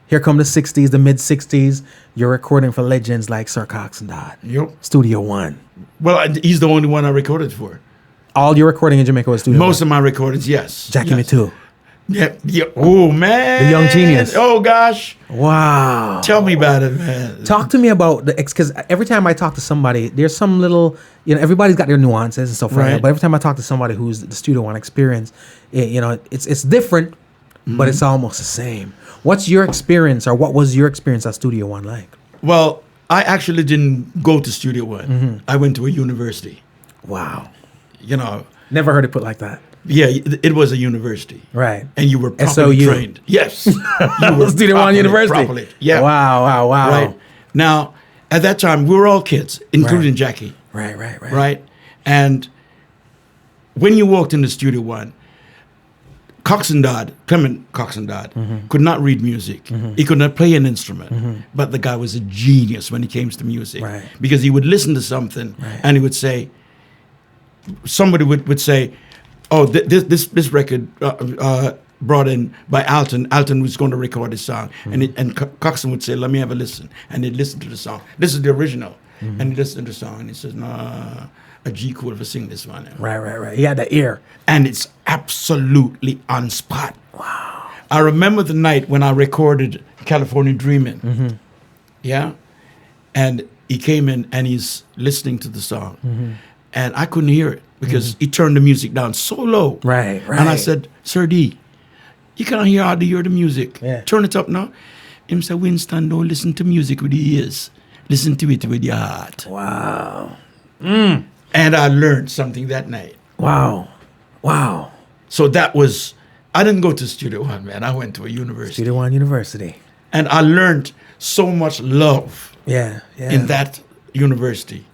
Here come the 60s, the mid 60s. You're recording for legends like Sir Coxsone Dodd. Yep. Studio One. Well, he's the only one I recorded for. All your recording in Jamaica was Studio Most One. of my recordings, yes. Jackie yes. Me Too. Yeah. Oh, man. The Young Genius. Oh, gosh. Wow. Tell me about it, man. Talk to me about because every time I talk to somebody, there's some little, everybody's got their nuances and stuff like that. Right. But every time I talk to somebody who's the Studio One experience, it's different, but it's almost the same. What's your experience, or what was your experience at Studio One like? Well, I actually didn't go to Studio One. I went to a university. Wow. Never heard it put like that. Yeah, it was a university. Right. And you were properly SOU. trained. Yes. You were Studio One University. Properly. Yeah. Wow. Right. Now, at that time, we were all kids, including Right. Jackie. Right. Right? And when you walked into Studio One, Clement Coxsone Dodd, could not read music. He could not play an instrument. But the guy was a genius when it came to music. Right. Because he would listen to something and he would say, somebody would say, oh, this record brought in by Alton. Alton was going to record his song. And Coxsone would say, let me have a listen. And he'd listen to the song. This is the original. And he listened to the song and he says, nah, a G cool for sing this one. Right. He had the ear. And it's absolutely on spot. Wow. I remember the night when I recorded California Dreamin'. Yeah. And he came in and he's listening to the song. And I couldn't hear it because he turned the music down so low. Right. And I said, Sir D, you can't hear how to hear the music. Yeah. Turn it up now. him say, Winston, don't listen to music with your ears. Listen to it with your heart. Wow. And I learned something that night. Wow. Wow. So that was, I didn't go to Studio One, man. I went to a university. Studio One University. And I learned so much love Yeah. in that university.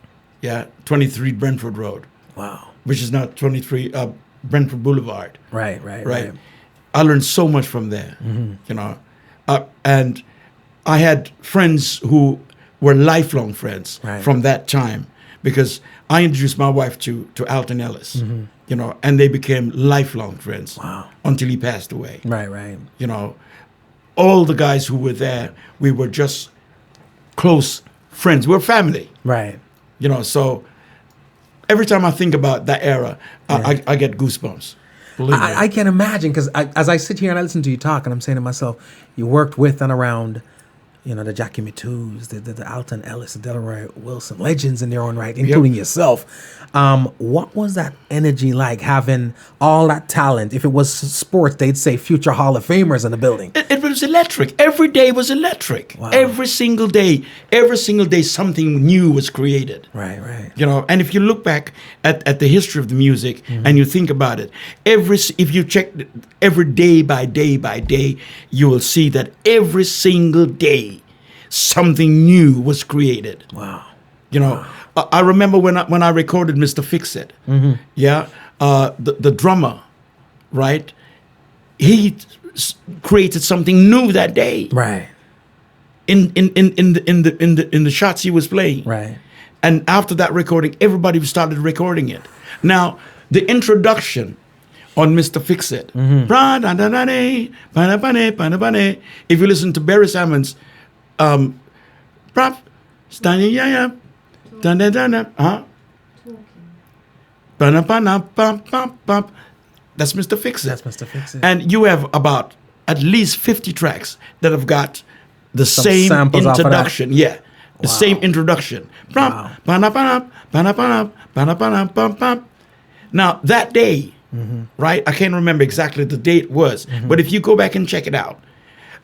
Yeah, 23 Brentford Road, Wow. which is now 23 Brentford Boulevard. Right. I learned so much from there, you know. And I had friends who were lifelong friends from that time, because I introduced my wife to Alton Ellis, you know, and they became lifelong friends until he passed away. Right. You know, all the guys who were there, we were just close friends. We're family. Right. You know, so every time I think about that era, I get goosebumps. Believe me. I can imagine, because as I sit here and I listen to you talk, and I'm saying to myself, you worked with and around, you know, the Jackie Mattus, the Alton Ellis, the Delroy Wilson, legends in their own right, including yourself. What was that energy like, having all that talent? If it was sports, they'd say future Hall of Famers in the building. It was electric. Every day was electric. Wow. Every single day something new was created. Right. You know, and if you look back at the history of the music and you think about it, if you check every day by day, you will see that every single day something new was created. Wow. You know, I remember when I recorded Mr. Fix-It. The drummer, right? He created something new that day. Right. In the shots he was playing. Right. And after that recording, everybody started recording it. Now, the introduction on Mr. Fix-It. If you listen to Barry Salmon's standing that's Mr. Fix-It. That's Mr. Fix-It. And you have about at least 50 tracks that have got the same samples off of that. introduction. Yeah. The same introduction. Now, that day, right? I can't remember exactly the date it was, but if you go back and check it out,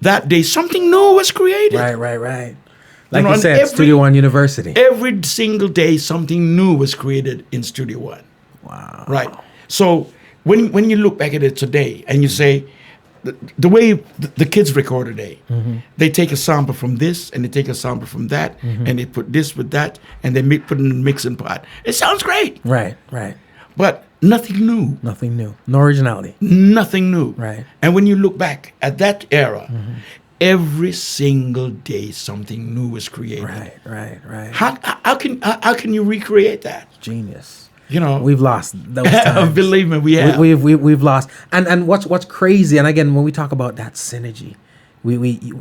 that day something new was created. Right. Like know, you said, Studio One University. Every single day something new was created in Studio One. Wow. Right. So when you look back at it today and you say, the way the kids record today, they take a sample from this and they take a sample from that and they put this with that and they put it in a mixing pot. It sounds great. Right. But nothing new. Nothing new. No originality. Nothing new. Right. And when you look back at that era, every single day something new was created. Right. How can you recreate that? Genius. You know, We've lost those times. believe me, we have. We've lost. And what's crazy, and again, when we talk about that synergy,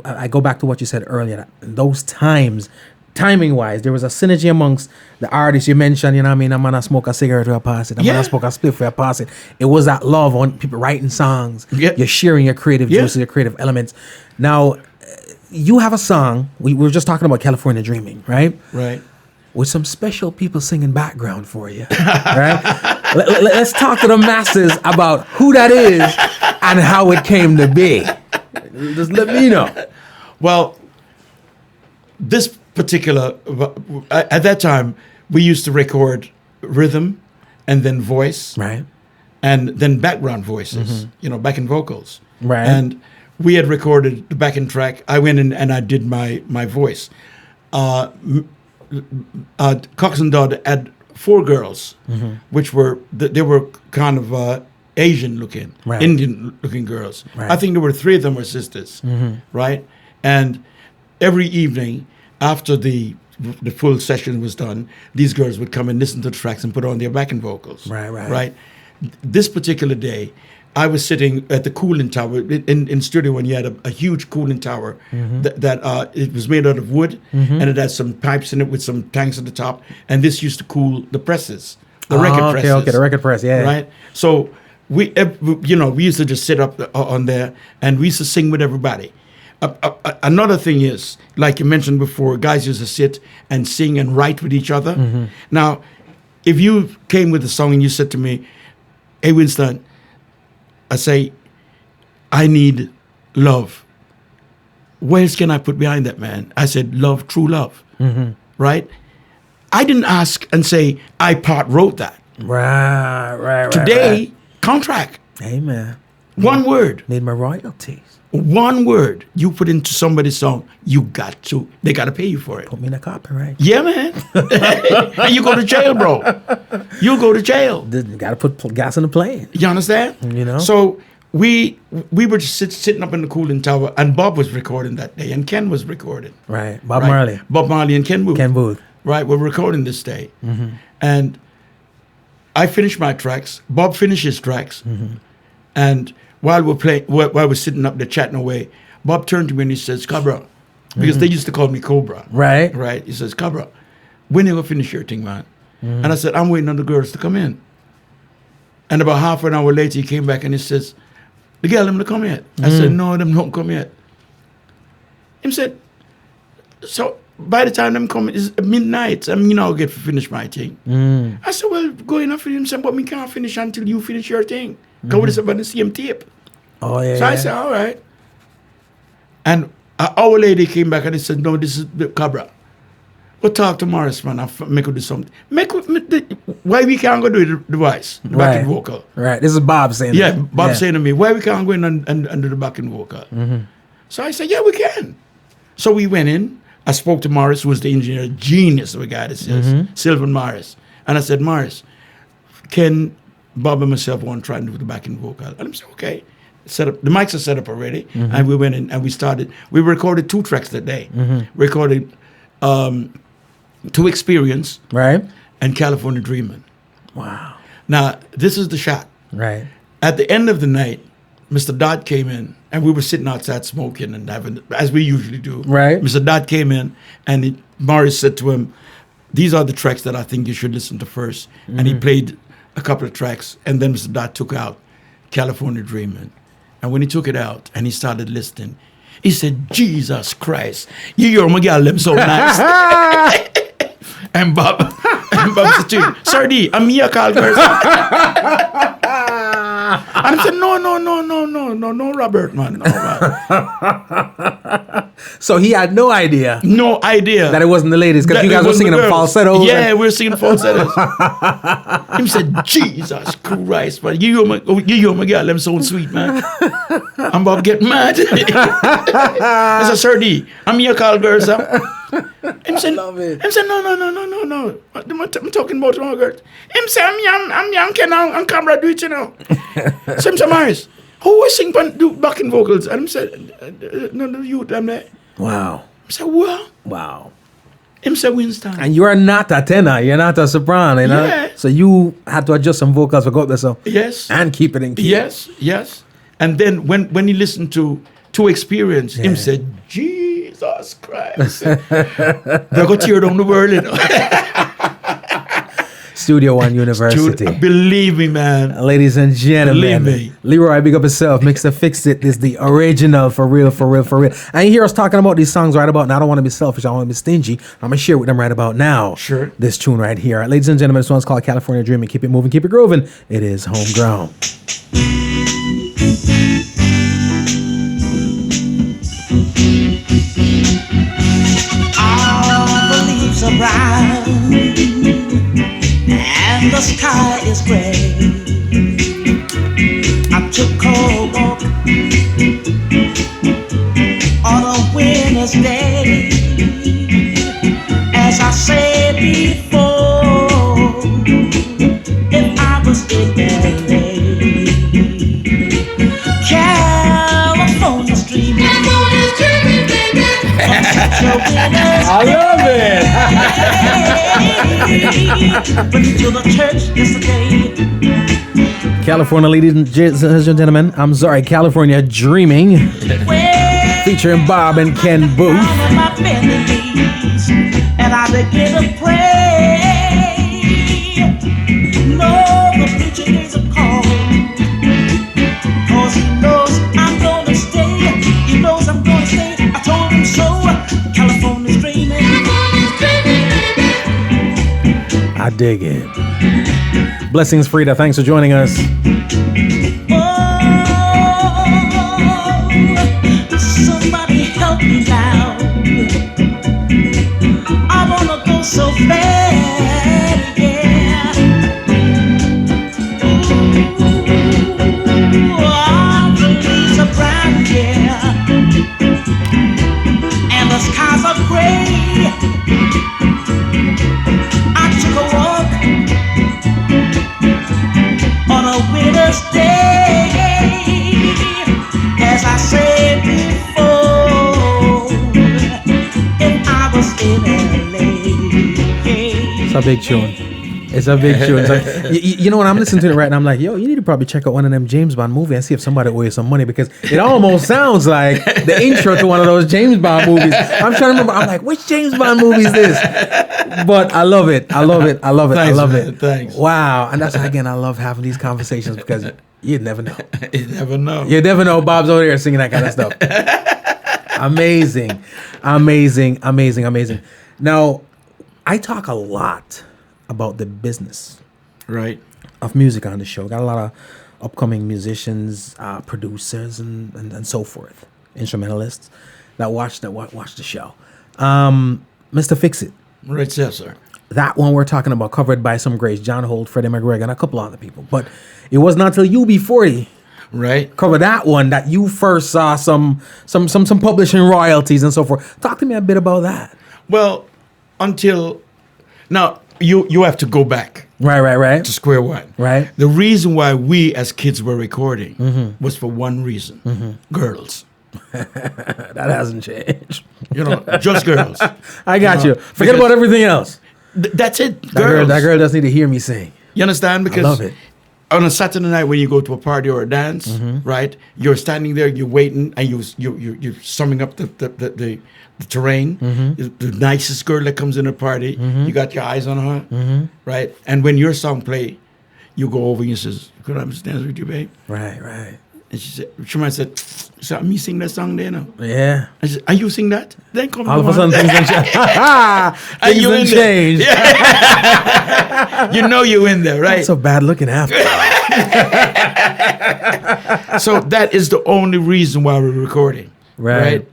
I go back to what you said earlier. That in those times, timing wise, there was a synergy amongst the artists you mentioned. You know what I mean? I'm gonna smoke a cigarette or pass it. I'm gonna smoke a spliff or pass it. It was that love on people writing songs. Yeah. You're sharing your creative juices, your creative elements. Now, you have a song. We were just talking about California Dreaming, right? Right. With some special people singing background for you, right? Let's talk to the masses about who that is and how it came to be. Just let me know. Well, this particular, at that time, we used to record rhythm and then voice. Right. And then background voices, you know, backing vocals. Right. And we had recorded the backing track. I went in and I did my voice. Coxsone Dodd had 4 girls, which were they were kind of Asian looking, Right. Indian looking girls. Right. I think there were 3 of them were sisters, right? And every evening after the full session was done, these girls would come and listen to the tracks and put on their backing vocals. Right. This particular day, I was sitting at the cooling tower in Studio One. You had a huge cooling tower that it was made out of wood and it had some pipes in it with some tanks at the top. And this used to cool the presses, the record presses. Okay, the record press, yeah. Right. So we used to just sit up on there and we used to sing with everybody. Another thing is, like you mentioned before, guys used to sit and sing and write with each other. Now, if you came with a song and you said to me, "Hey, Winston," I say, "I need love." what else can I put behind that, man? I said, love, true love. Right? I didn't ask and say, I part wrote that. Right. Today, contract. Amen. One word. Need my royalties. One word you put into somebody's song, they got to pay you for it. Put me in a copyright. Yeah, man. And you go to jail, bro. You go to jail. Got to put gas in the plane. You understand? You know? So we were just sitting up in the cooling tower, and Bob was recording that day, and Ken was recording. Right. Bob Marley. Bob Marley and Ken Booth. Ken Booth. Right, we're recording this day. And I finished my tracks. Bob finished his tracks. And while we're sitting up there chatting away, Bob turned to me and he says, Cabra, because they used to call me Cobra. Right. Right. He says, Cabra, when you going to finish your thing, man? And I said, I'm waiting on the girls to come in. And about half an hour later, he came back and he says, the girl, them to come yet? I said, no, them don't come yet. He said, so by the time them come, it's midnight. I'll get to finish my thing. I said, well, go in and finish. But me can't finish until you finish your thing. Because it's about the same tape. Oh, yeah. So I said, all right. And an hour later, he came back and he said, no, this is the Cabra. Go talk to Morris, man. I'll make her do something. Why we can't go do the voice, the backing vocal? Right. This is Bob saying Yeah, that. Bob saying to me, why we can't go in and do the backing vocal? So I said, yeah, we can. So we went in. I spoke to Morris, who was the engineer, genius of a guy, this is, Sylvan Morris. And I said, Morris, can Bob and myself want to try and do the backing vocal? And I said, okay. Set up, the mics are set up already. And we went in and we started. We recorded 2 tracks that day. Recorded To Experience, right, and California Dreamin'. Wow. Now, this is the shot. Right. At the end of the night, Mr. Dodd came in, and we were sitting outside smoking and having, as we usually do. Right. Mr. Dodd came in, and Morris said to him, these are the tracks that I think you should listen to first. And he played a couple of tracks, and then Mr. Dodd took out California Dreamin'. And when he took it out, and he started listening, he said, Jesus Christ, you hear my girl, them so nice. And Bob said to him, Sir D, I'm here, call girls. And I said, no, Robert, man. No, man. So he had no idea. No idea. That it wasn't the ladies, because you guys were singing them falsetto. Yeah, we were singing falsettos. He said, Jesus Christ, man. You hear my girl, them so sweet, man. And Bob get mad. I said, Sir D, I'm here, call girls. Him said, no. I'm talking about one girl. Him said, I'm young, I'm camera do it, you know. So him said, Morris, who was singing do backing vocals? And him said, no, you, them there. Wow. I said, what? Wow. Him said, Winston. And you are not a tenor, you're not a soprano, you know? Yeah. So you had to adjust some vocals for go up there, so. Yes. And keep it in key. Yes. And then when he listened to Experience, him said, Jesus Christ. They're going to tear down the world, you know. Studio One University. Believe me, man. Ladies and gentlemen. Believe me. Leroy, big up himself. Mixer Fix It is the original, for real. And you hear us talking about these songs right about now. I don't want to be selfish. I want to be stingy. I'm going to share with them right about now. Sure. This tune right here. Ladies and gentlemen, this one's called California Dreamin'. Keep it moving, keep it grooving. It is Homegrown. Are brown and the sky is gray. I took a walk on a winter's day. As I said before, if I was in LA, California's dreaming. California's dreaming, baby. I love it. California, ladies and gentlemen, I'm sorry, California Dreaming, featuring Bob and Ken Booth. And I begin to pray. No, the preacher is a call, 'cause he knows I'm gonna stay. He knows I'm gonna stay. I told him so. California's dreaming. I dig it. Blessings, Frida. Thanks for joining us. Oh, somebody help me loud. I wanna go so bad, yeah. Ooh, all the leaves are brown, yeah, and the skies are gray. I took a walk on a winter's day, as I said before, if I was in LA. It's a big tune. It's a big tune. It's like, you know, when I'm listening to it right now, I'm like, yo, you need to probably check out one of them James Bond movies and see if somebody owes you some money, because it almost sounds like the intro to one of those James Bond movies. I'm trying to remember. I'm like, which James Bond movie is this? But I love it. I love it. I love it. Thanks, I love man. it. Thanks. Wow. And that's, again, I love having these conversations because you never know. You never know. You never know. Bob's over there singing that kind of stuff. Amazing. Amazing. Amazing. Amazing. Now, I talk a lot about the business Right. of music on the show. Got a lot of upcoming musicians, producers, and so forth, instrumentalists that watch the show. Mr. Fix It, Right, sir. that one we're talking about, covered by some greats, John Holt, Freddie McGregor, and a couple other people. But it was not until UB40 Right. covered that one that you first saw some publishing royalties and so forth. Talk to me a bit about that. Well, until now, you have to go back Right. to square one. Right. The reason why we as kids were recording was for one reason: girls. That hasn't changed. You know, just girls. I got you. Forget because- about everything else. That's it. That girl doesn't need to hear me sing. You understand? Because love it. on a Saturday night when you go to a party or a dance, right? You're standing there, you're waiting, and you're summing up the terrain. The nicest girl that comes in a party, you got your eyes on her, right? And when your song play, you go over and you says, "Could I dance with you, babe?" Right. And she might said, "So me sing that song there now." Yeah. I said, "Are you sing that?" Then come All of a on. sudden things done changed. Things you done in there? changed. You know you in there, right? So bad looking after. So that is the only reason why we're recording, Right.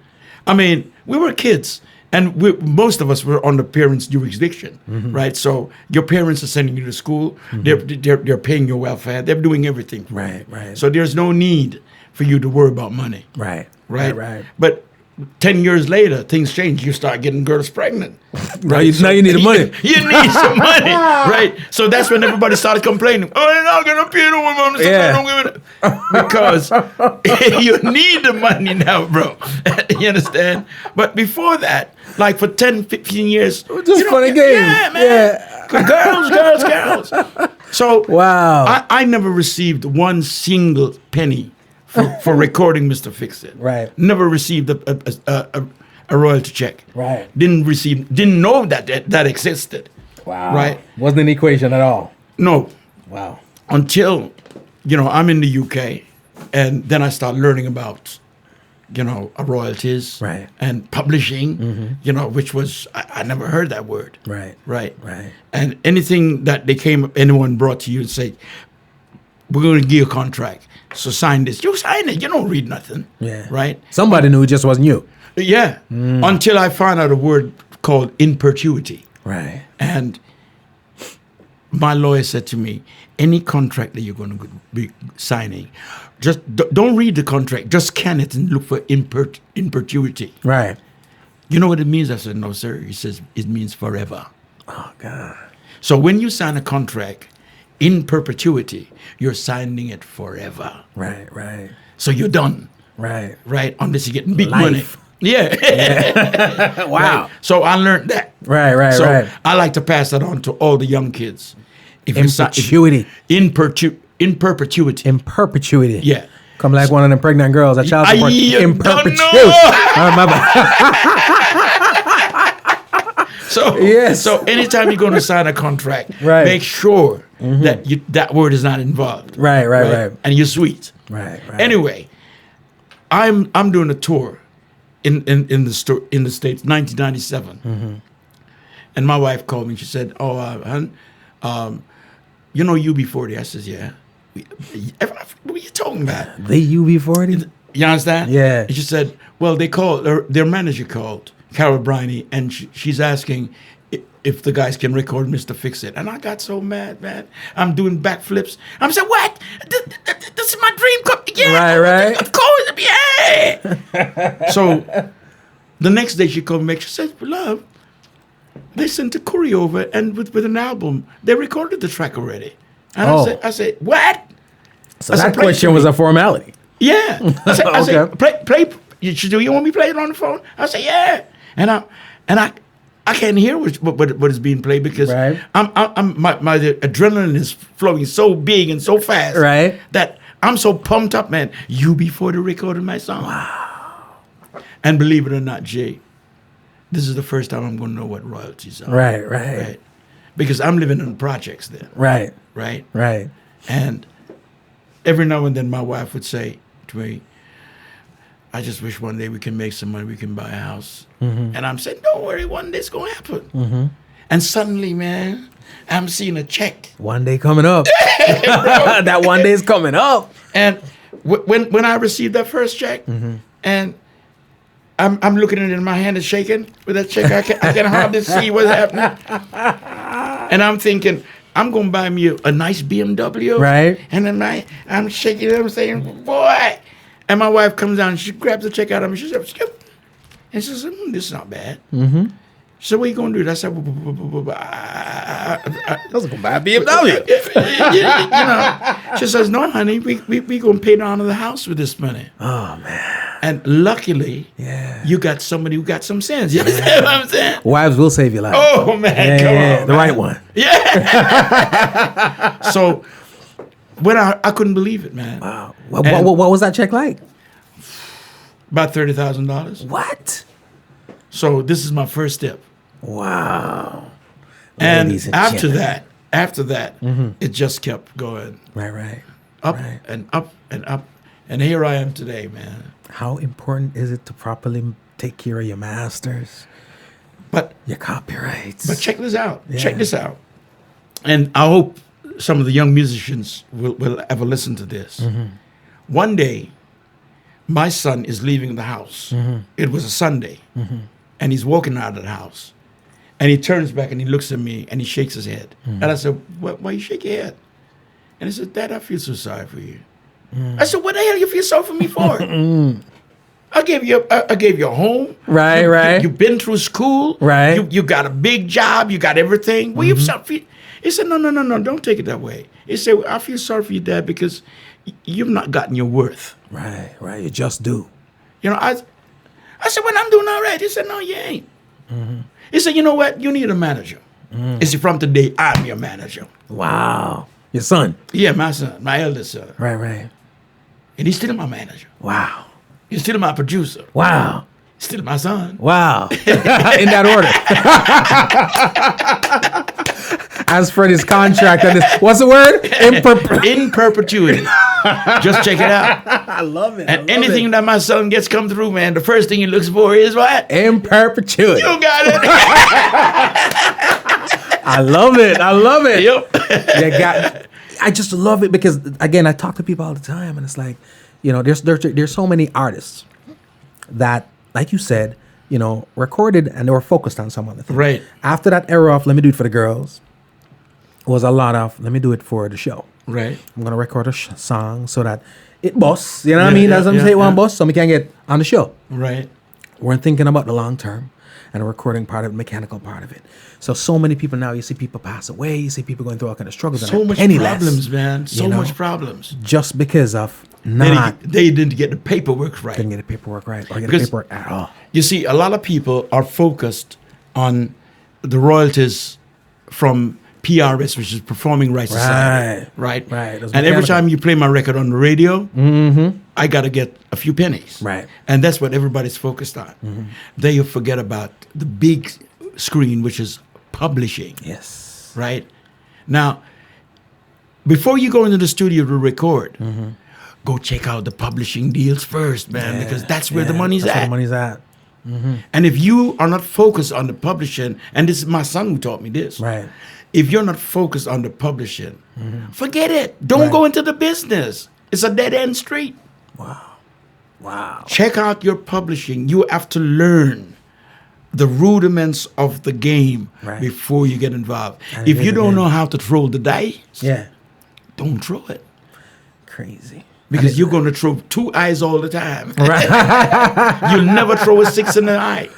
I mean, we were kids, and most of us were under parents' jurisdiction, right? So your parents are sending you to school, they're paying your welfare, they're doing everything, Right. So there's no need for you to worry about money, Right. right? But 10 years later, things change. You start getting girls pregnant. Now you need the money. You need some money, right? So that's when everybody started complaining. Oh, you're not gonna pay the woman. Yeah. Because you need the money now, bro. You understand? But before that, like for 10, 15 years, Just funny games. Yeah, man. Girls. So Wow. I never received one single penny for recording Mr. Fix It. Right. Never received a royalty check. Right. Didn't know that existed. Wow. Right. Wasn't an equation at all. No. Wow. Until, I'm in the UK, and then I start learning about, royalties. Right. And publishing, which was, I never heard that word. Right. Right. Right. And anything that anyone brought to you and say, we're going to give you a contract, so sign this. You sign it. You don't read nothing. Yeah. Right? Somebody knew it just wasn't you. Yeah. Until I found out a word called in perpetuity. Right. And my lawyer said to me, any contract that you're going to be signing, just don't read the contract. Just scan it and look for in perpetuity. Right. You know what it means? I said, no, sir. He says, it means forever. Oh, God. So when you sign a contract in perpetuity, you're signing it forever. Right. So you're done. Right. Right? Unless you get big Life. money. Yeah. Wow. Right. So I learned that. Right. So I like to pass that on to all the young kids. If In perpetuity. In perpetuity. In perpetuity. Yeah. Come like one of them pregnant girls at child support. you In don't perpetuity. know. My bad. So anytime you're going to sign a contract, Right. make sure that that word is not involved. Right. And you're sweet. Right. Anyway, I'm doing a tour in the States, 1997, and my wife called me. She said, "Oh, hon, UB40." I says, "Yeah." What are you talking about? The UB40? You understand? Yeah. And she said, well, they called, their manager called, Carol Briney, and she's asking if the guys can record Mr. Fix It. And I got so mad, man. I'm doing backflips. I'm saying, what? This is my dream come. Yeah. Right. Of course. Yeah. So the next day she called me back. She said, love, they sent a courier over and with an album. They recorded the track already. And I said, what? So that question was a formality. Yeah. I said, Okay. play. Do you want me to play it on the phone? I said, yeah. And I can't hear what is being played because Right. my adrenaline is flowing so big and so fast. Right. That I'm so pumped up, man. You before they recorded my song. Wow. And believe it or not, Jay, this is the first time I'm going to know what royalties are. Right. Because I'm living in projects there. Right. Right. And every now and then my wife would say to me, I just wish one day we can make some money, we can buy a house. Mm-hmm. And I'm saying, don't worry, one day it's going to happen. Mm-hmm. And suddenly, man, I'm seeing a check. One day coming up. That one day is coming up. And when I received that first check, and I'm looking at it in my hand, it's shaking with that check. I can hardly see what's happening. And I'm thinking, I'm going to buy me a nice BMW. Right. And then I'm shaking it, I'm saying, boy. And my wife comes down and she grabs the check out of me. She said, skip. And she said, this is not bad. Mm-hmm. She said, what are you going to do? I said, I was going to buy a BMW. She says, no, honey, we going to pay down the house with this money. Oh, man. And luckily, you got somebody who got some sense. You understand what I'm saying? Wives will save your life. Oh, man, come on. The right one. Yeah. So when I couldn't believe it, man. Wow. What was that check like? About $30,000. What? So this is my first step. Wow. And Ladies after gentlemen. that, it just kept going. Right. Up Right. and up and up. And here I am today, man. How important is it to properly take care of your masters, But your copyrights? But check this out. Yeah. Check this out. And I hope some of the young musicians will ever listen to this. Mm-hmm. One day, my son is leaving the house. Mm-hmm. It was a Sunday. Mm-hmm. And he's walking out of the house. And he turns back and he looks at me and he shakes his head. Mm-hmm. And I said, why you shake your head? And he said, Dad, I feel so sorry for you. I said, what the hell you feel sorry for me for? I gave you a home. Right. You've been through school. Right. You got a big job. You got everything. Well, you sorry for you. He said, no, don't take it that way. He said, I feel sorry for you, Dad, because you've not gotten your worth. Right. You just do. I said, well, I'm doing all right. He said, no, you ain't. Mm-hmm. He said, you know what? You need a manager. He said, from today, I'm your manager. Wow. Your son. Yeah, my son, my eldest son. Right. And he's still my manager. Wow. He's still my producer. Wow. He's still my son. Wow. In that order. As for this contract, what's the word? In perpetuity. Just check it out. I love it. And anything that my son gets come through, man, the first thing he looks for is what? In perpetuity. You got it. I love it. Yep. I just love it because, again, I talk to people all the time, and it's like, there's so many artists that, like you said, recorded and they were focused on some other thing. Right. After that era of let me do it for the girls, was a lot of let me do it for the show. Right. I'm gonna record a song so that it busts. You know what I mean? That's what I'm saying. One bust, so we can get on the show. Right. Weren't thinking about the long term and the recording part of it, mechanical part of it. So many people now, you see people pass away, you see people going through all kind of struggles. So much problems, man. So much problems. Just because of they didn't get the paperwork right. Didn't get the paperwork right or get the paperwork at all. You see, a lot of people are focused on the royalties from PRS, which is Performing Rights Society. Right. And every time you play my record on the radio, I got to get a few pennies. Right. And that's what everybody's focused on. Mm-hmm. They forget about the big screen, which is publishing. Yes. Right. Now, before you go into the studio to record, go check out the publishing deals first, man, because that's where the money's at. Where the money's at. Mm-hmm. And if you are not focused on the publishing, and this is my son who taught me this. Right. If you're not focused on the publishing, forget it. Don't go into the business. It's a dead end street. Wow. Wow. Check out your publishing. You have to learn the rudiments of the game before you get involved. And if you don't know how to throw the dice, don't throw it. Crazy. Because you're going to throw 2 eyes all the time. Right. You'll never throw a 6 in the eye.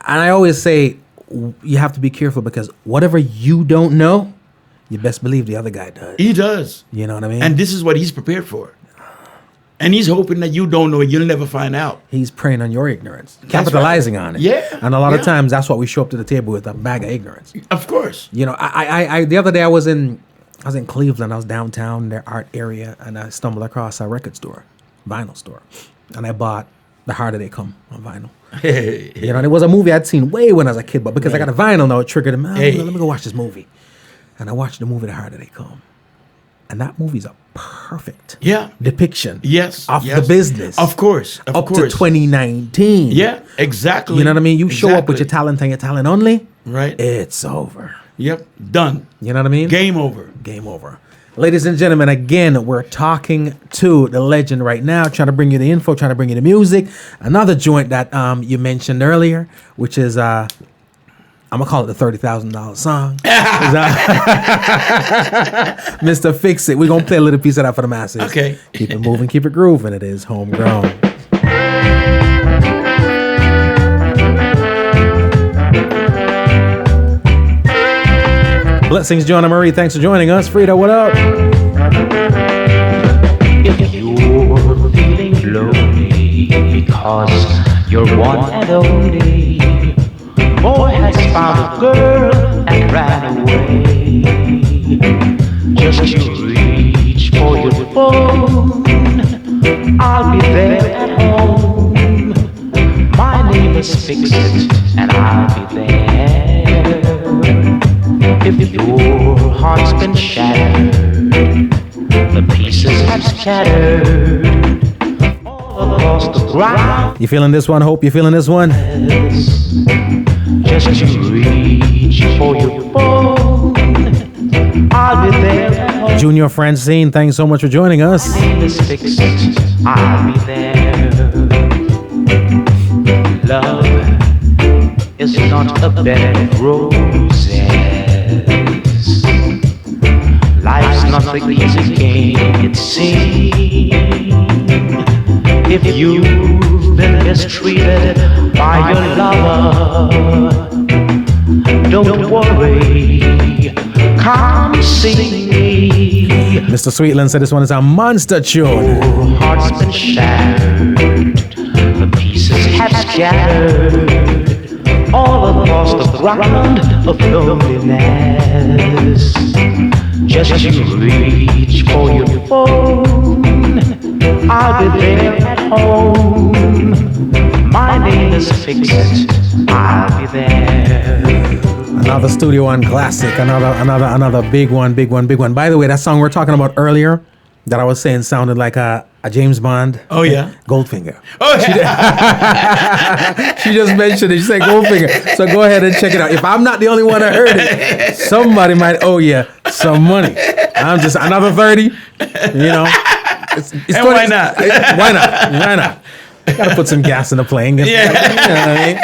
And I always say you have to be careful because whatever you don't know, you best believe the other guy does. He does. You know what I mean? And this is what he's prepared for. And he's hoping that you don't know it. You'll never find out. He's preying on your ignorance, capitalizing on it. Yeah. And a lot of times that's what we show up to the table with, a bag of ignorance. Of course. You know, I the other day I was in Cleveland. I was downtown, their art area, and I stumbled across a record store, vinyl store. And I bought The Harder They Come on vinyl. You know, and it was a movie I'd seen way when I was a kid, but because I got a vinyl now, it triggered him. Let me go watch this movie. And I watched the movie The Harder They Come. And that movie's a perfect depiction of the business. Of course. Up to 2019. Yeah, exactly. You know what I mean? You show up with your talent and your talent only. Right. It's over. Yep. Done. You know what I mean? Game over. Game over. Ladies and gentlemen, again, we're talking to the legend right now, trying to bring you the info, trying to bring you the music. Another joint that you mentioned earlier, which is I'm going to call it the $30,000 song. Mr. Fix It. We're going to play a little piece of that for the masses. Okay. Keep it moving, keep it grooving. It is Homegrown. Blessings, Joanna Marie. Thanks for joining us. Frida, what up? If you're feeling lonely because you're one and only, boy has found a girl and ran away. Just you reach for your phone, I'll be there at home. My name is Fix It, and I'll be there. If your heart's been shattered, the pieces have scattered all across the ground. You feeling this one? Hope you feeling this one? Just you reach for your phone, I'll be there at home. Junior Francine, thanks so much for joining us. My name is Fix It, I'll be there. Love is not a bed of roses. Life's not the easy game it seems. If you've been mistreated by your lover, don't worry, come see me. Mr. Sweetland said this one is a monster tune. Your heart's been shattered, the pieces have scattered all across the ground of loneliness. Just you reach for your phone, I'll be there at home. My name is Fix It, I'll be there. Another Studio One classic, another big one. By the way, that song we're talking about earlier, that I was saying sounded like a James Bond. Oh yeah, Goldfinger. Oh yeah. She just mentioned it. She said Goldfinger. So go ahead and check it out. If I'm not the only one that heard it, somebody might owe you some money. I'm just another 30. You know, it's And why not? Why not? Got to put some gas in the plane. You know what I mean?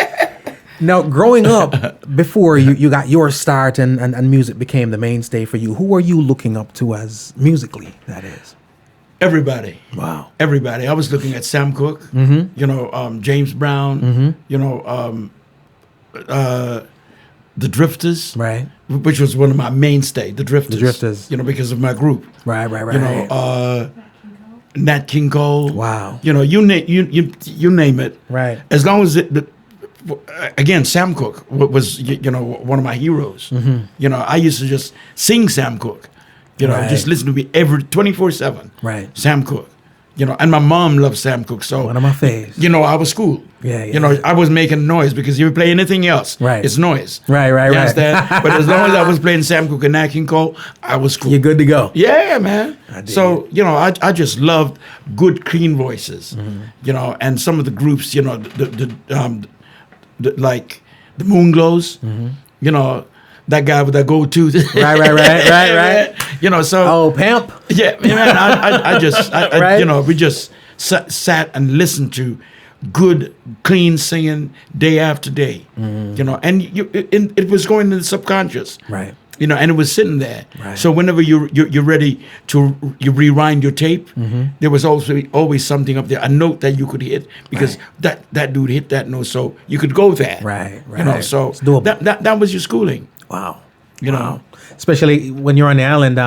Now, growing up, before you got your start and music became the mainstay for you, who were you looking up to as musically, that is? Everybody. Wow. Everybody. I was looking at Sam Cooke, you know, James Brown, you know, the Drifters, Right. which was one of my mainstay, the Drifters. The Drifters. You know, because of my group. Right. You know, Nat King Cole. Wow. You know, you name it. Right. As long as again, Sam Cooke was, you know, one of my heroes. You know, I used to just sing Sam Cooke. You know, Right. just listen to me every 24/7. Right. Sam Cooke. You know, and my mom loved Sam Cooke. So One of my faves. you know, I was cool. Yeah. You know, I was making noise because if you play anything else, Right. it's noise. Right. You understand? But as long as I was playing Sam Cooke and Nat King Cole, I was cool. You're good to go. Yeah, man. I dig So, you know, I just loved good, clean voices. You know, and some of the groups, you know, like the Moonglows, you know, that guy with that gold tooth. Right. You know, so Oh, Pimp. yeah, man, I just, Right. you know, we just sat and listened to good, clean singing day after day. You know, and it was going to the subconscious. Right. You know, and it was sitting there. Right. So whenever you're ready to rewind your tape, there was also always something up there, a note that you could hit, because that dude hit that note, so you could go there. Right. You know, so It's doable. that was your schooling. Wow. You know. Especially when you're on the island,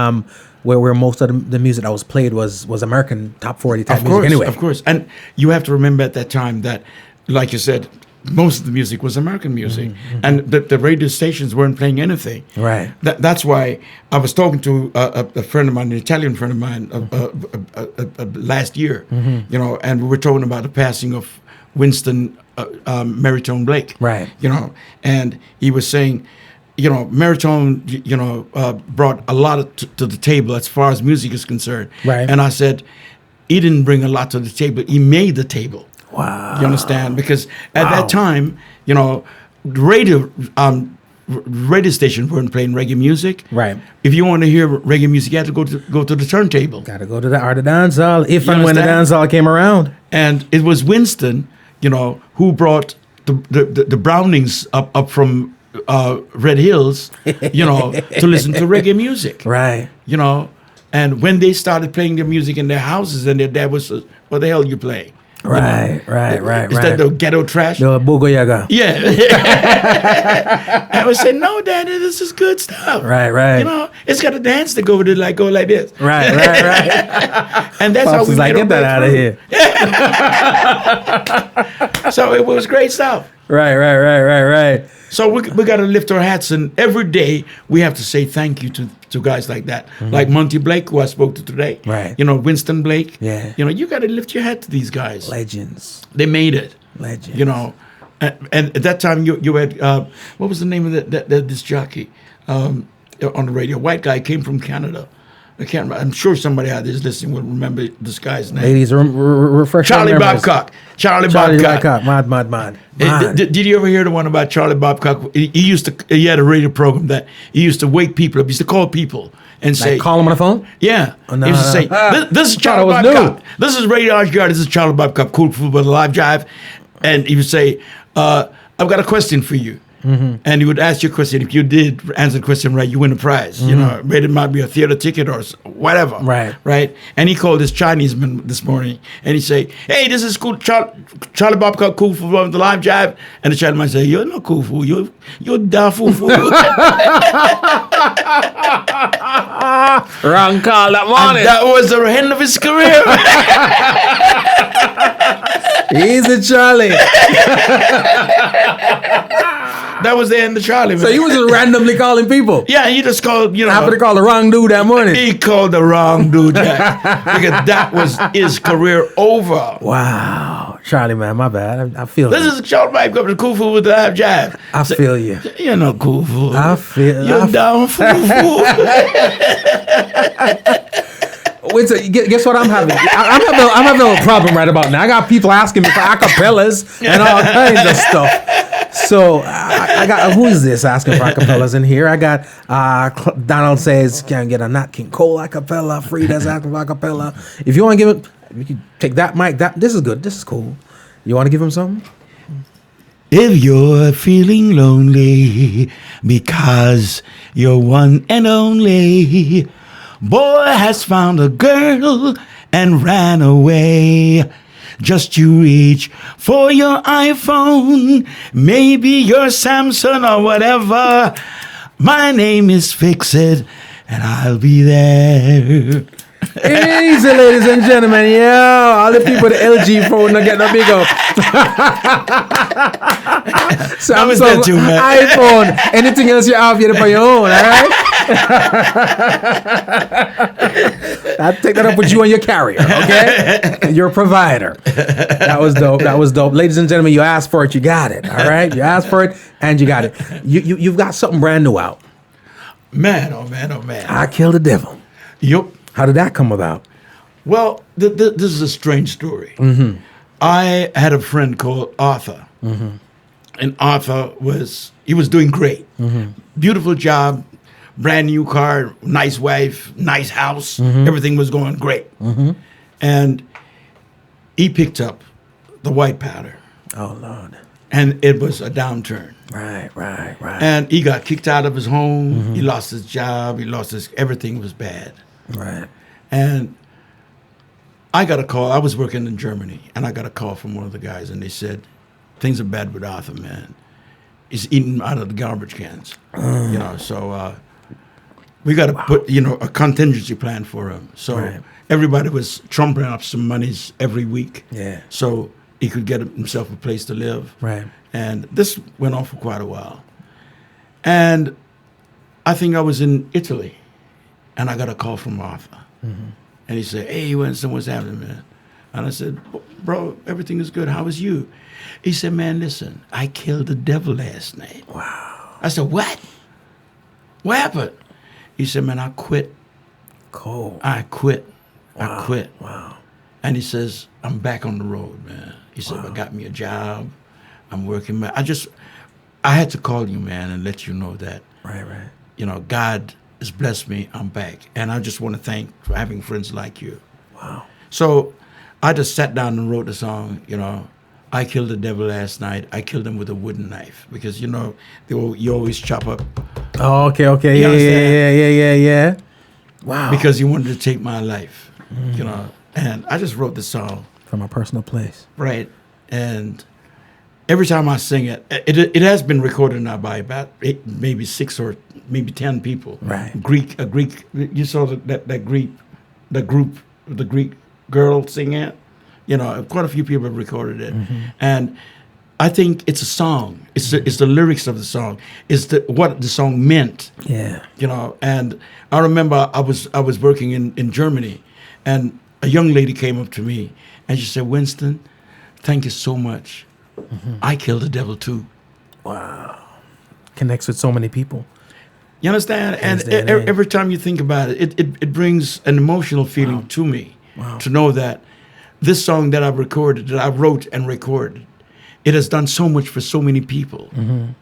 where most of the music that was played was American top 40 type music anyway. Of course. And you have to remember at that time that, like you said, most of the music was American music, and the radio stations weren't playing anything. Right. That's why I was talking to a friend of mine, an Italian friend of mine, last year. You know, and we were talking about the passing of Winston Meritone Blake. Right. You know, and he was saying, you know, Meritone, you know, brought a lot to the table as far as music is concerned. Right. And I said, he didn't bring a lot to the table. He made the table. Wow. You understand? Because at that time, you know, radio stations weren't playing reggae music. Right. If you want to hear reggae music, you had to go to the turntable. Got to go to the art of dancehall if You and when the understand? dancehall came around. And it was Winston, you know, who brought the Brownings up from Red Hills, you know, to listen to reggae music. Right. You know, and when they started playing their music in their houses, and their dad was, what the hell you play? Right. Right. Is that the ghetto trash? The Bogo Yaga. Yeah. I would say, no, Daddy, this is good stuff. Right. You know, it's got a dance to go with it, like go like this. Right. And that's Pops how we is like, made get our that way out of here. through. So it was great stuff. Right. So we got to lift our hats, and every day we have to say thank you to guys like that, like Monty Blake, who I spoke to today. Right. You know, Winston Blake. Yeah. You know, you got to lift your hat to these guys. Legends. They made it. Legends. You know, and at that time you had what was the name of this jockey on the radio? White guy, came from Canada. I can't remember. I'm sure somebody out there listening will remember this guy's name. Ladies, refresh Charlie our memories. Babcock. Charlie Babcock. Babcock. Mad. Did you ever hear the one about Charlie Babcock? He had a radio program that he used to wake people up. He used to call people and say, Like call him on the phone? yeah. Oh, no, He used to no. say, this is I thought Charlie it was Babcock. new. This is Radio Archguard. This is Charlie Babcock. Cool Food with a Live Jive. And he would say, I've got a question for you. And he would ask you a question. If you did answer the question right, you win a prize. You know, maybe it might be a theater ticket or whatever. Right. And he called this Chinese man this morning, and he say, "Hey, this is cool, Charlie Babcock, Cool Food from the Live Jive." And the Chinese man say, "You're not cool fool. You're da fool fool." Wrong call that And morning. that was the end of his career. Easy, Charlie. That was the end of Charlie. Man. So he was just randomly calling people. Yeah, he just called. You know, Happened to call the wrong dude that morning. he called the wrong dude, Jack, because that was his career over. Wow, Charlie, man, my bad. I feel This you. is Charlie Babcock, the Cool Fool with the Live Jive. I feel you. You're no cool fool. I feel. You're down fool. Wait, so guess what I'm having? I'm having a problem right about now. I got people asking me for acapellas and all kinds of stuff. So I got, who is this asking for acapellas in here? I got Donald says, can I get a Nat King Cole acapella? Frida's asking for acapella. If you want to give it, we can take that mic. This is good. This is cool. You want to give him something? If you're feeling lonely because you're one and only, boy has found a girl and ran away. Just you reach for your iPhone, maybe your Samsung or whatever. My name is Fix It, and I'll be there. Easy, ladies and gentlemen. Yeah, all the people with the LG phone don't get no big up. was that too, man? iPhone. Anything else you have, you do for your own, all right? I'll take that up with you and your carrier, okay? Your provider. That was dope. Ladies and gentlemen, you asked for it, you got it, all right? You asked for it, and you got it. You've got something brand new out. Man, oh man, oh man. I Killed the Devil. Yup. How did that come about? Well, this is a strange story. I had a friend called Arthur, and Arthur was doing great, beautiful job, brand new car, nice wife, nice house, everything was going great, and he picked up the white powder, Oh Lord. and it was a downturn. Right. And he got kicked out of his home. He lost his job. He lost everything was bad. Right. And I got a call. I was working in Germany, and I got a call from one of the guys, and they said, things are bad with Arthur, man. He's eating out of the garbage cans. You know, so we got to put, you know, a contingency plan for him. So Right. everybody was trumping up some monies every week. Yeah. So he could get himself a place to live. Right. And this went on for quite a while. And I think I was in Italy, and I got a call from Arthur. And he said, hey, Winston, what's happening, man? And I said, bro, everything is good. How was you? He said, man, listen, I killed the devil last night. Wow. I said, what? What happened? He said, man, I quit. Cool. I quit. Wow. I quit. Wow. And he says, I'm back on the road, man. He said, I got me a job. I'm working. Man. I had to call you, man, and let you know that, Right. you know, God has blessed me. I'm back. And I just want to thank for having friends like you. Wow. So I just sat down and wrote the song, you know, I killed the devil last night. I killed him with a wooden knife because, you know, you always chop up Oh, okay. You Yeah. Wow. because he wanted to take my life, you know. And I just wrote the song, From a personal place. right? And every time I sing it, it has been recorded now by about maybe 6 or maybe 10 people. Right. A Greek. You saw that Greek, the Greek girl singing it. You know, quite a few people have recorded it, and I think it's a song. It's the lyrics of the song. It's what the song meant. Yeah. You know, and I remember I was working in Germany, and a young lady came up to me and she said, Winston, thank you so much. I killed the devil too. Wow. Connects with so many people. You understand? And day and age. every time you think about it, it brings an emotional feeling to me to know that this song that I've recorded, that I wrote and recorded, it has done so much for so many people,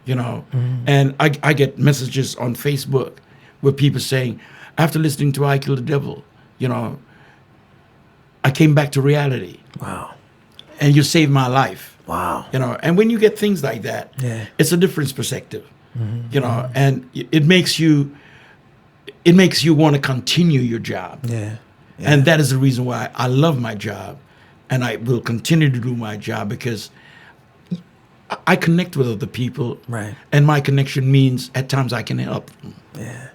you know. And I get messages on Facebook where people saying, after listening to I Killed the Devil, you know, I came back to reality. Wow. And you saved my life. Wow. You know, and when you get things like that, it's a different perspective, you know, and it makes you want to continue your job. Yeah. And that is the reason why I love my job, and I will continue to do my job because I connect with other people. Right. And my connection means at times I can help them. Yeah.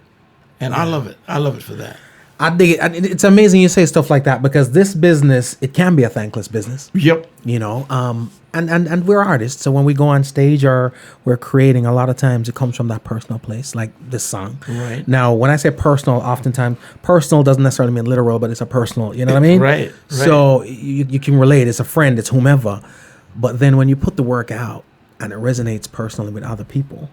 And I love it. I love it for that. I dig it. It's amazing you say stuff like that because this business, it can be a thankless business. Yep. You know, and we're artists, so when we go on stage or we're creating, a lot of times it comes from that personal place, like this song. Right. Now, when I say personal, oftentimes personal doesn't necessarily mean literal, but it's a personal. You know what I mean? Right. So you can relate. It's a friend. It's whomever. But then when you put the work out and it resonates personally with other people,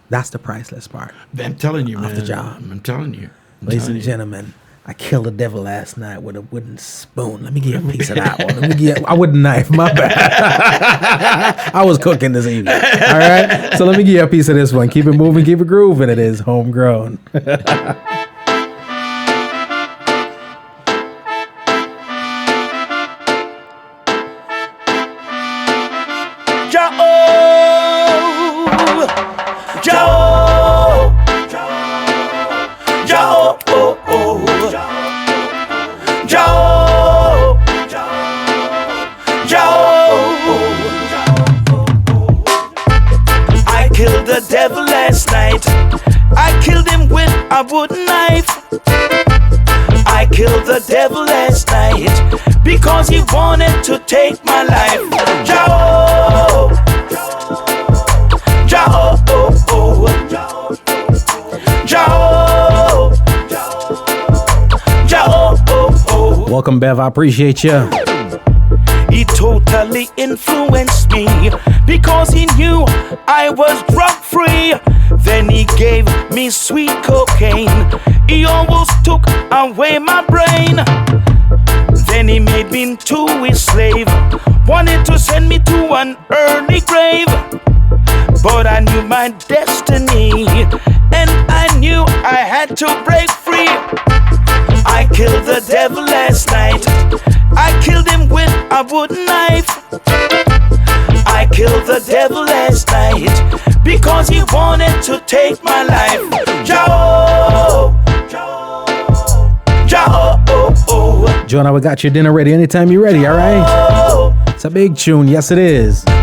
that's the priceless part. I'm telling you, Off man. the job. I'm telling you. Ladies and gentlemen, I killed the devil last night with a wooden spoon. Let me give you a piece of that one. I wouldn't knife, my bad. I was cooking this evening. All right? So let me give you a piece of this one. Keep it moving, keep it grooving. It is Homegrown. Wooden knife. I killed the devil last night because he wanted to take my life. Joe, Joe, Joe, Joe. Welcome, Bev. I appreciate you. He totally influenced me because he knew I was drug free. Then he gave me sweet cocaine. He almost took away my brain. Then he made me into his slave. Wanted to send me to an early grave. But I knew my destiny, and I knew I had to break free. I killed the devil last night. I killed him with a wooden wanted to take my life. Jah, Jonah, we got your dinner ready anytime you're ready, all right? It's a big tune. Yes, it is. But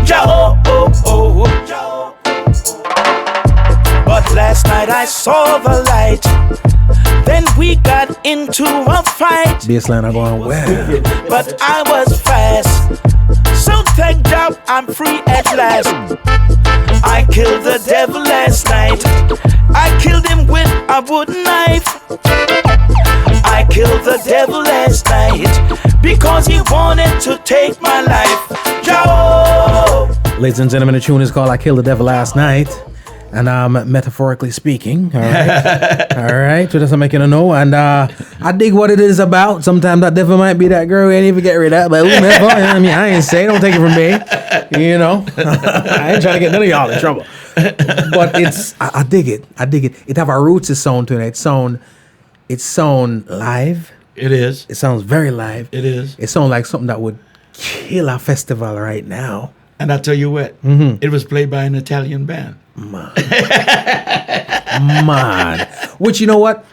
last night I saw the light. Then we got into a fight. Baseline are going well. But I was fast. So thank God I'm free at last. I killed the devil last night. I killed him with a wooden knife. I killed the devil last night because he wanted to take my life. Joe. Ladies and gentlemen, the tune is called I Killed the Devil Last Night. And metaphorically speaking, all right, all right, so that's I'm making a know. And I dig what it is about. Sometimes that devil might be that girl we ain't even get rid of. But I mean, I ain't say, don't take it from me, you know. I ain't trying to get none of y'all in trouble. But I dig it. I dig it. It have a roots sound to it. It sound live. It is. It sounds very live. It is. It sounds like something that would kill a festival right now. And I tell you what, it was played by an Italian band. Man. Which, you know what?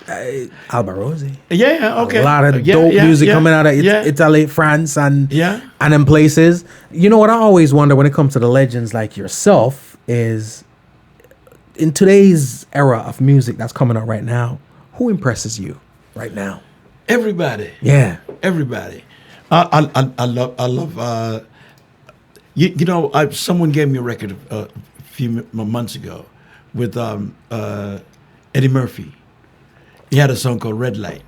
Albarosi. Yeah, okay. A lot of dope music coming out of Italy, France, and in places. You know what I always wonder when it comes to the legends like yourself is, in today's era of music that's coming out right now, who impresses you right now? Everybody. Yeah. Everybody. I love. You know, someone gave me a record a few months ago with Eddie Murphy. He had a song called Red Light.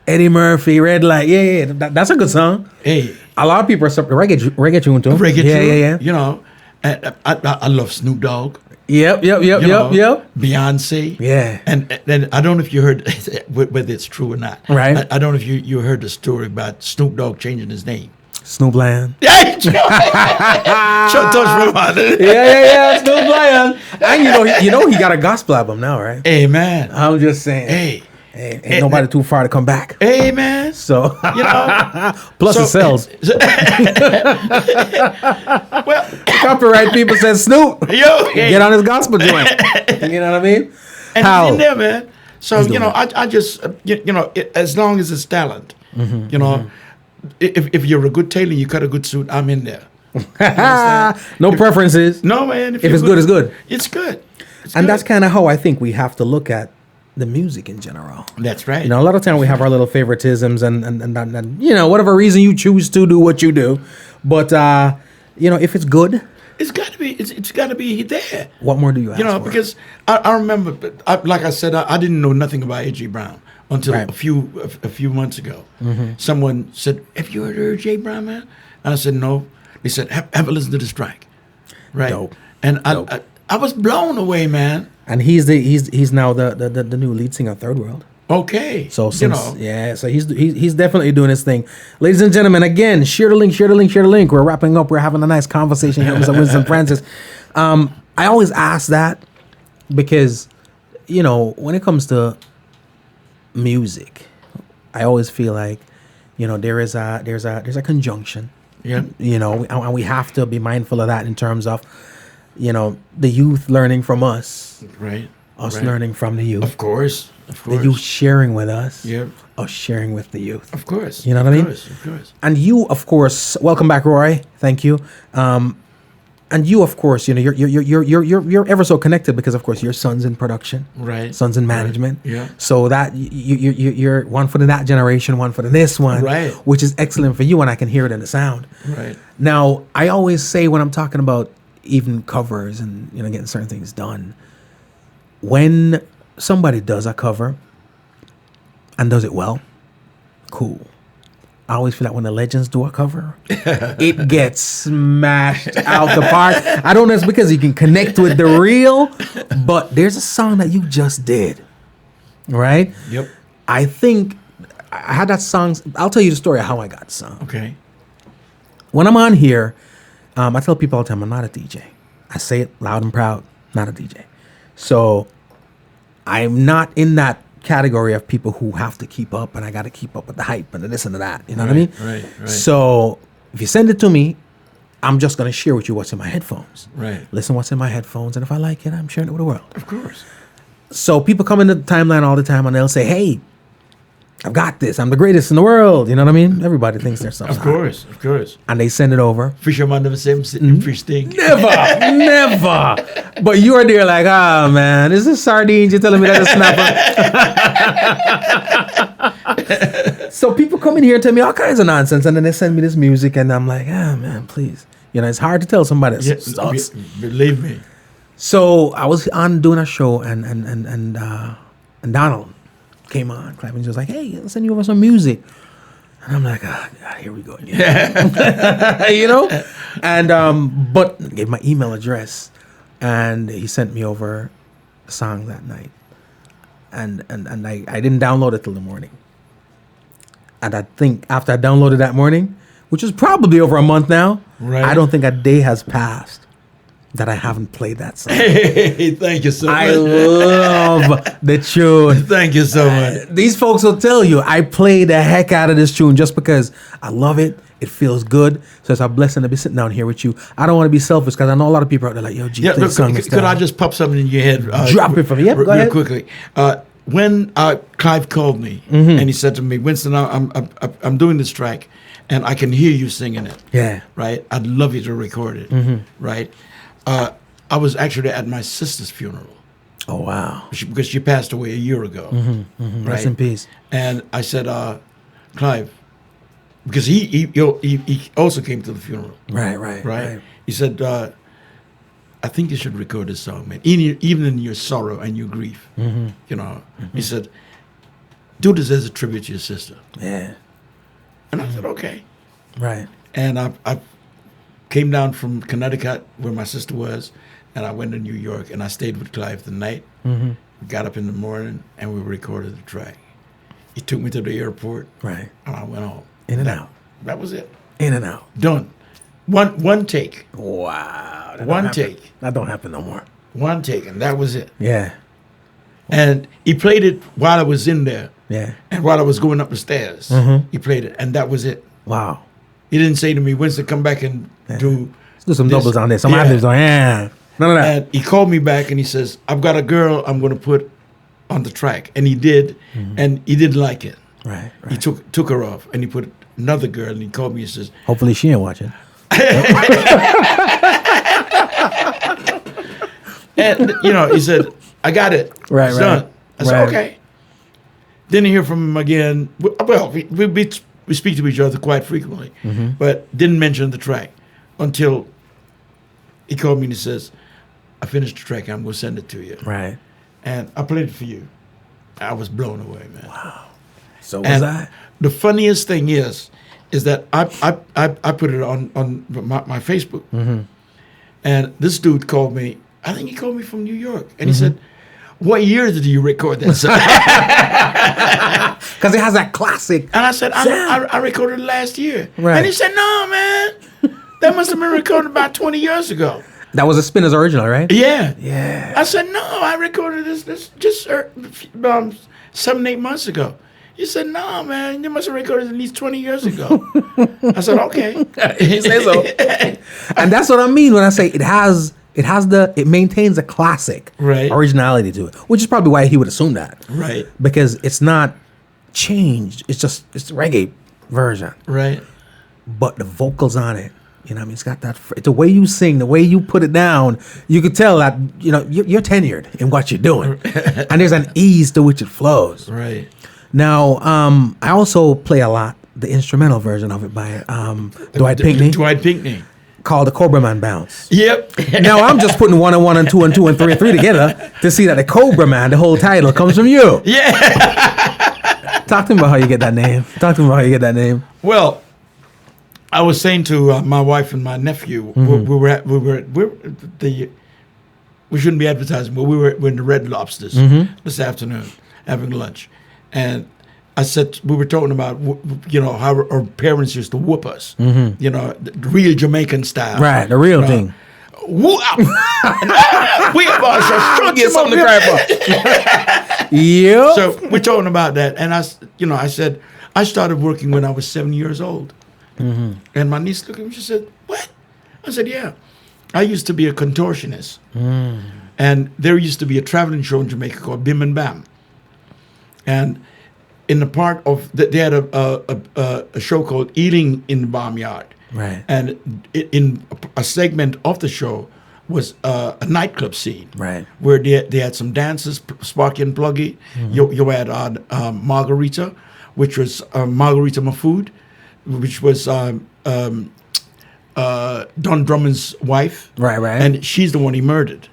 Eddie Murphy, Red Light. Yeah. That's a good song. Hey. A lot of people are reggae tune too. Reggae tune. Yeah. You know, I love Snoop Dogg. Yep. Beyonce. Yeah. And I don't know if you heard, whether it's true or not. Right. I don't know if you heard the story about Snoop Dogg changing his name. Snoop Lion. Yeah, Snoop Lion. And you know he got a gospel album now, right? Hey man. I'm just saying. Hey. Ain't nobody too far to come back. Hey man. So you know. Plus it sells. Well, copyright people said Snoop. Get on his gospel joint. You know what I mean? And he's in there, man. So you know, I just as long as it's talent, you know. If you're a good tailor, you cut a good suit, I'm in there. No preferences. No, man. If it's good, it's good. It's good. And that's kind of how I think we have to look at the music in general. That's right. You know, a lot of time we have our little favoritisms and you know, whatever reason you choose to do what you do. But, you know, if it's good. It's got to be there. What more do you ask for? Because I remember, like I said, I didn't know nothing about A.J. Brown. Until a few months ago, someone said, "Have you heard of J. Brown, man?" And I said, "No." They said, "Have a listen to the strike." Right. Dope. And I was blown away, man. And he's now the new lead singer of Third World. Okay. So so he's definitely doing his thing. Ladies and gentlemen, again, share the link. We're wrapping up. We're having a nice conversation here with Mr. Winston Francis. I always ask that because, you know, when it comes to music, I always feel like, you know, there's a conjunction. Yeah. You know, and we have to be mindful of that in terms of, you know, the youth learning from us. Right. Us learning from the youth. Of course. The youth sharing with us. Yeah. Us sharing with the youth. Of course. You know what I mean? Of course. And you, of course, welcome back, Roy. Thank you. And you, of course, you know, you're ever so connected because, of course, your son's in production, right? Son's in management, right. Yeah. So that you're one for that generation, one for this one, right? Which is excellent for you, and I can hear it in the sound. Right. Now, I always say when I'm talking about even covers and, you know, getting certain things done, when somebody does a cover and does it well, cool. I always feel like when the legends do a cover, it gets smashed out the park. I don't know if it's because you can connect with the real, but there's a song that you just did, right? Yep. I think I had that song. I'll tell you the story of how I got the song. Okay. When I'm on here, I tell people all the time, I'm not a DJ. I say it loud and proud, not a DJ. So I'm not in that category of people who have to keep up, and I got to keep up with the hype and the this and the that. You know what I mean? Right. So if you send it to me, I'm just going to share with you what's in my headphones. Right. Listen what's in my headphones, and if I like it, I'm sharing it with the world. Of course. So people come into the timeline all the time, and they'll say, hey, I've got this. I'm the greatest in the world. You know what I mean? Everybody thinks they're something. Of course. And they send it over. Fisherman never say fish thing. Never. But you are there like, man, is this sardines? You're telling me that's a snapper? So people come in here and tell me all kinds of nonsense, and then they send me this music, and I'm like, man, please. You know, it's hard to tell somebody that sucks. Believe me. So I was on doing a show, and Donald came on. Clement was like, hey, I'll send you over some music. And I'm like, God, here we go again. You know? And, but I gave my email address, and he sent me over a song that night. And I didn't download it till the morning. And I think after I downloaded that morning, which is probably over a month now, right. I don't think a day has passed that I haven't played that song. Hey, thank you so much. I love the tune. Thank you so much. These folks will tell you I play the heck out of this tune just because I love it. It feels good. So it's a blessing to be sitting down here with you. I don't want to be selfish because I know a lot of people out there like, yo, G, Look, could I just pop something in your head? Drop it for me. Yep, go ahead. Real quickly. When Clive called me and he said to me, Winston, I'm doing this track and I can hear you singing it. Yeah. Right? I'd love you to record it. Right? I was actually at my sister's funeral. Oh, wow. Because she passed away a year ago. Right? Rest in peace. And I said, Clive, because he also came to the funeral. Right. He said, I think you should record this song, man. Even in your sorrow and your grief. You know. He said, do this as a tribute to your sister. Yeah. And I said, okay. Right. And I came down from Connecticut where my sister was, and I went to New York, and I stayed with Clive the night. We got up in the morning, and we recorded the track. He took me to the airport. Right. And I went home. In and out. That was it. In and out. Done. One take. Wow. One take. That don't happen no more. One take, and that was it. Yeah. And he played it while I was in there. Yeah. And while I was going up the stairs, he played it, and that was it. Wow. He didn't say to me, Winston, come back and do Let's do some this. doubles on this. Some ad-libs on. Yeah. None of that. And he called me back and he says, I've got a girl I'm going to put on the track. And he did, and he didn't like it. Right. He took her off, and he put another girl, and he called me and says, Hopefully she ain't watching. and, he said, I got it. Right, It's right. done. I said, okay. Didn't hear from him again. Well, we speak to each other quite frequently, but didn't mention the track until he called me and he says, I finished the track. I'm going to send it to you. Right. And I played it for you. I was blown away, man. Wow. So was I. The funniest thing is that I put it on my Facebook, and this dude called me. I think he called me from New York, and he said, "What year did you record that song?" Because it has that classic. And I said, I recorded it last year. Right. And he said, no, man, that must have been recorded about 20 years ago. That was a Spinner's original, right? Yeah. Yeah. I said, no, I recorded this just 7-8 months ago. He said, no, man, you must have recorded it at least 20 years ago. I said, okay. He said so. And that's what I mean when I say it maintains a classic originality to it, which is probably why he would assume that. Right. Because it's not changed. It's the reggae version. Right. But the vocals on it, you know what I mean? It's got that, the way you sing, the way you put it down, you could tell that, you're tenured in what you're doing. And there's an ease to which it flows. Right. Now, I also play a lot the instrumental version of it by Dwight Pinkney. Dwight Pinkney. Called the Cobra Man Bounce. Yep. Now I'm just putting 1 and 1 and 2 and 2 and 3 and 3 together to see that the Cobra Man, the whole title, comes from you. Yeah. Talk to me about how you get that name. Well, I was saying to my wife and my nephew, we shouldn't be advertising, but we're in the Red Lobsters this afternoon having lunch, and I said we were talking about how our parents used to whoop us, the real Jamaican style, right? The real thing. Whoop! We about get something to cry for. Yep. So we're talking about that, and I said I started working when I was 7 years old, and my niece looked at me. She said, "What?" I said, yeah. I used to be a contortionist. And there used to be a traveling show in Jamaica called Bim and Bam. And in the part of, they had a show called Eating in the Barnyard. Right. And in a segment of the show was a nightclub scene. Right. Where they had some dancers, Sparky and Pluggy. You had Margarita, which was Margarita Mafood, which was Don Drummond's wife. Right, right. And she's the one he murdered.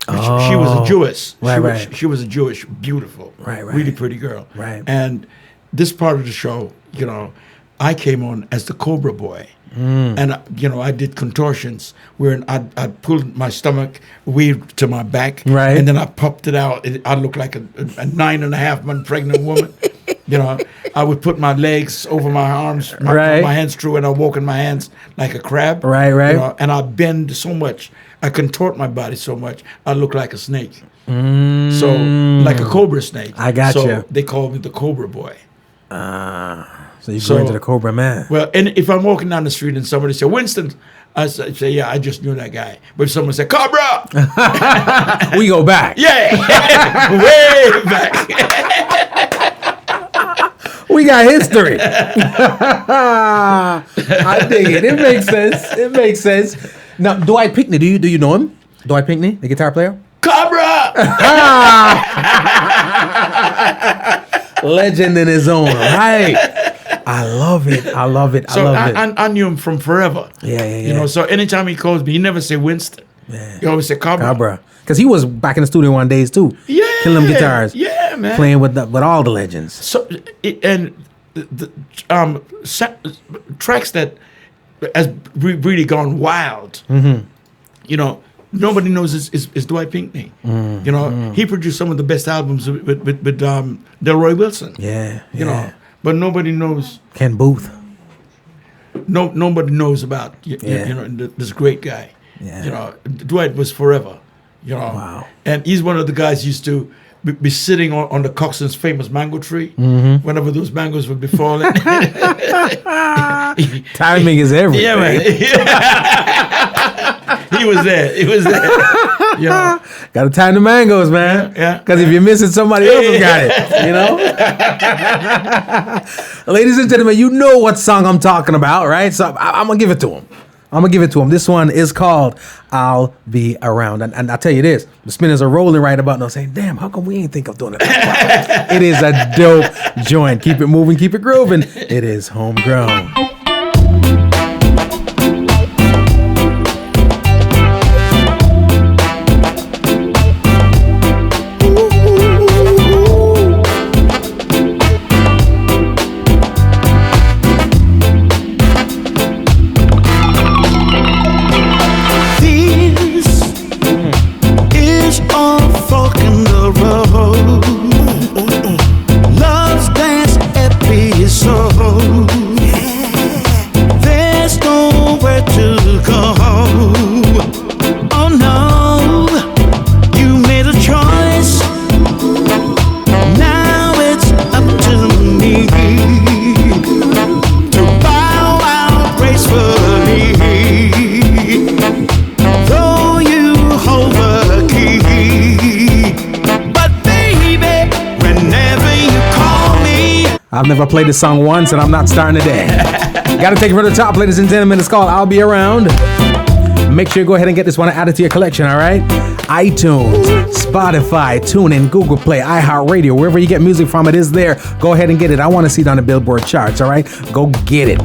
She was a Jewess. Right, she was a Jewish, beautiful, right. really pretty girl. Right. And this part of the show, I came on as the Cobra Boy. And, I did contortions where I'd pull my stomach way to my back. Right. And then I popped it out. I looked like a 9.5-month pregnant woman. I would put my legs over my arms, my hands through, and I walk in my hands like a crab. Right. And I bend so much. I contort my body so much, I look like a snake. So, like a cobra snake. I got so you. They call me the Cobra Boy. So you go into the Cobra Man. Well, and if I'm walking down the street and somebody say, Winston, I say, yeah, I just knew that guy. But if someone say, Cobra! We go back. Yeah! Way back. We got history. I dig it. It makes sense. Now, Dwight Pinkney, do you know him? Dwight Pinkney, the guitar player? Cobra! Legend in his own right. I love it. So I knew him from forever. Yeah. So anytime he calls me, he never say Winston. Yeah. He always say Cobra. Because he was back in the studio one days too. Yeah. Killing them guitars. Yeah, man. Playing with all the legends. So the tracks that has really gone wild. Nobody knows is Dwight Pinkney. He produced some of the best albums with Delroy Wilson. Yeah. But nobody knows. Ken Booth. Nobody knows about this great guy. Yeah. Dwight was forever. Wow. And he's one of the guys who used to be sitting on the Coxsone's famous mango tree whenever those mangoes would be falling. Timing is everything. Yeah, man. He was there. Got to time the mangoes, man. Yeah. Because if you're missing, somebody else has got it. Ladies and gentlemen, you know what song I'm talking about, right? So I'm going to give it to him. This one is called I'll Be Around. And I'll tell you this, the spinners are rolling right about now saying, damn, how come we ain't think of doing it? It is a dope joint. Keep it moving, keep it grooving. It is Homegrown. I've never played this song once, and I'm not starting today. Got to take it from the top, ladies and gentlemen. It's called I'll Be Around. Make sure you go ahead and get this one added to your collection, all right? iTunes, Spotify, TuneIn, Google Play, iHeartRadio, wherever you get music from, it is there. Go ahead and get it. I want to see it on the Billboard charts, all right? Go get it.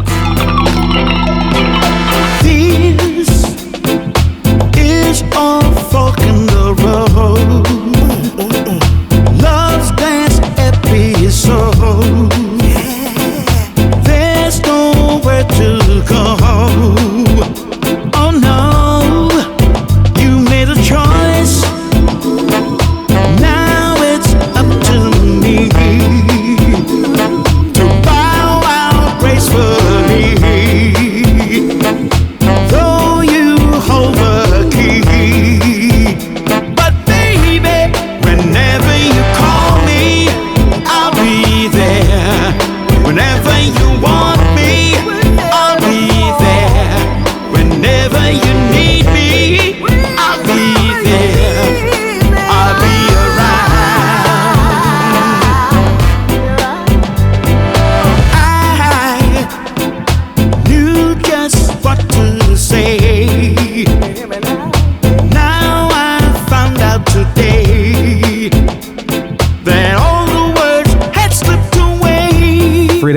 This is a fork in the road. Love's dance episode. There's nowhere to go. Oh no, you made a choice. Now it's up to me to bow out gracefully. Though you hold the key, but baby,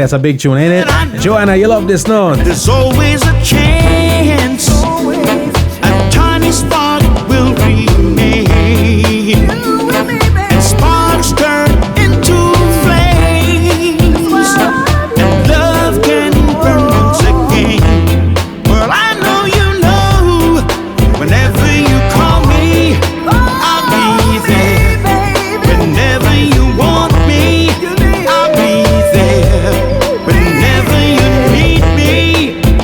that's a big tune, ain't it? Joanna, you love this one. There's always a chance. A tiny spark will remain. And sparks turn into flames. And love can burn once again. Well, I know you know. Whenever you call me, I'll be there. Whenever you want me, I'll be there. Whenever you need me,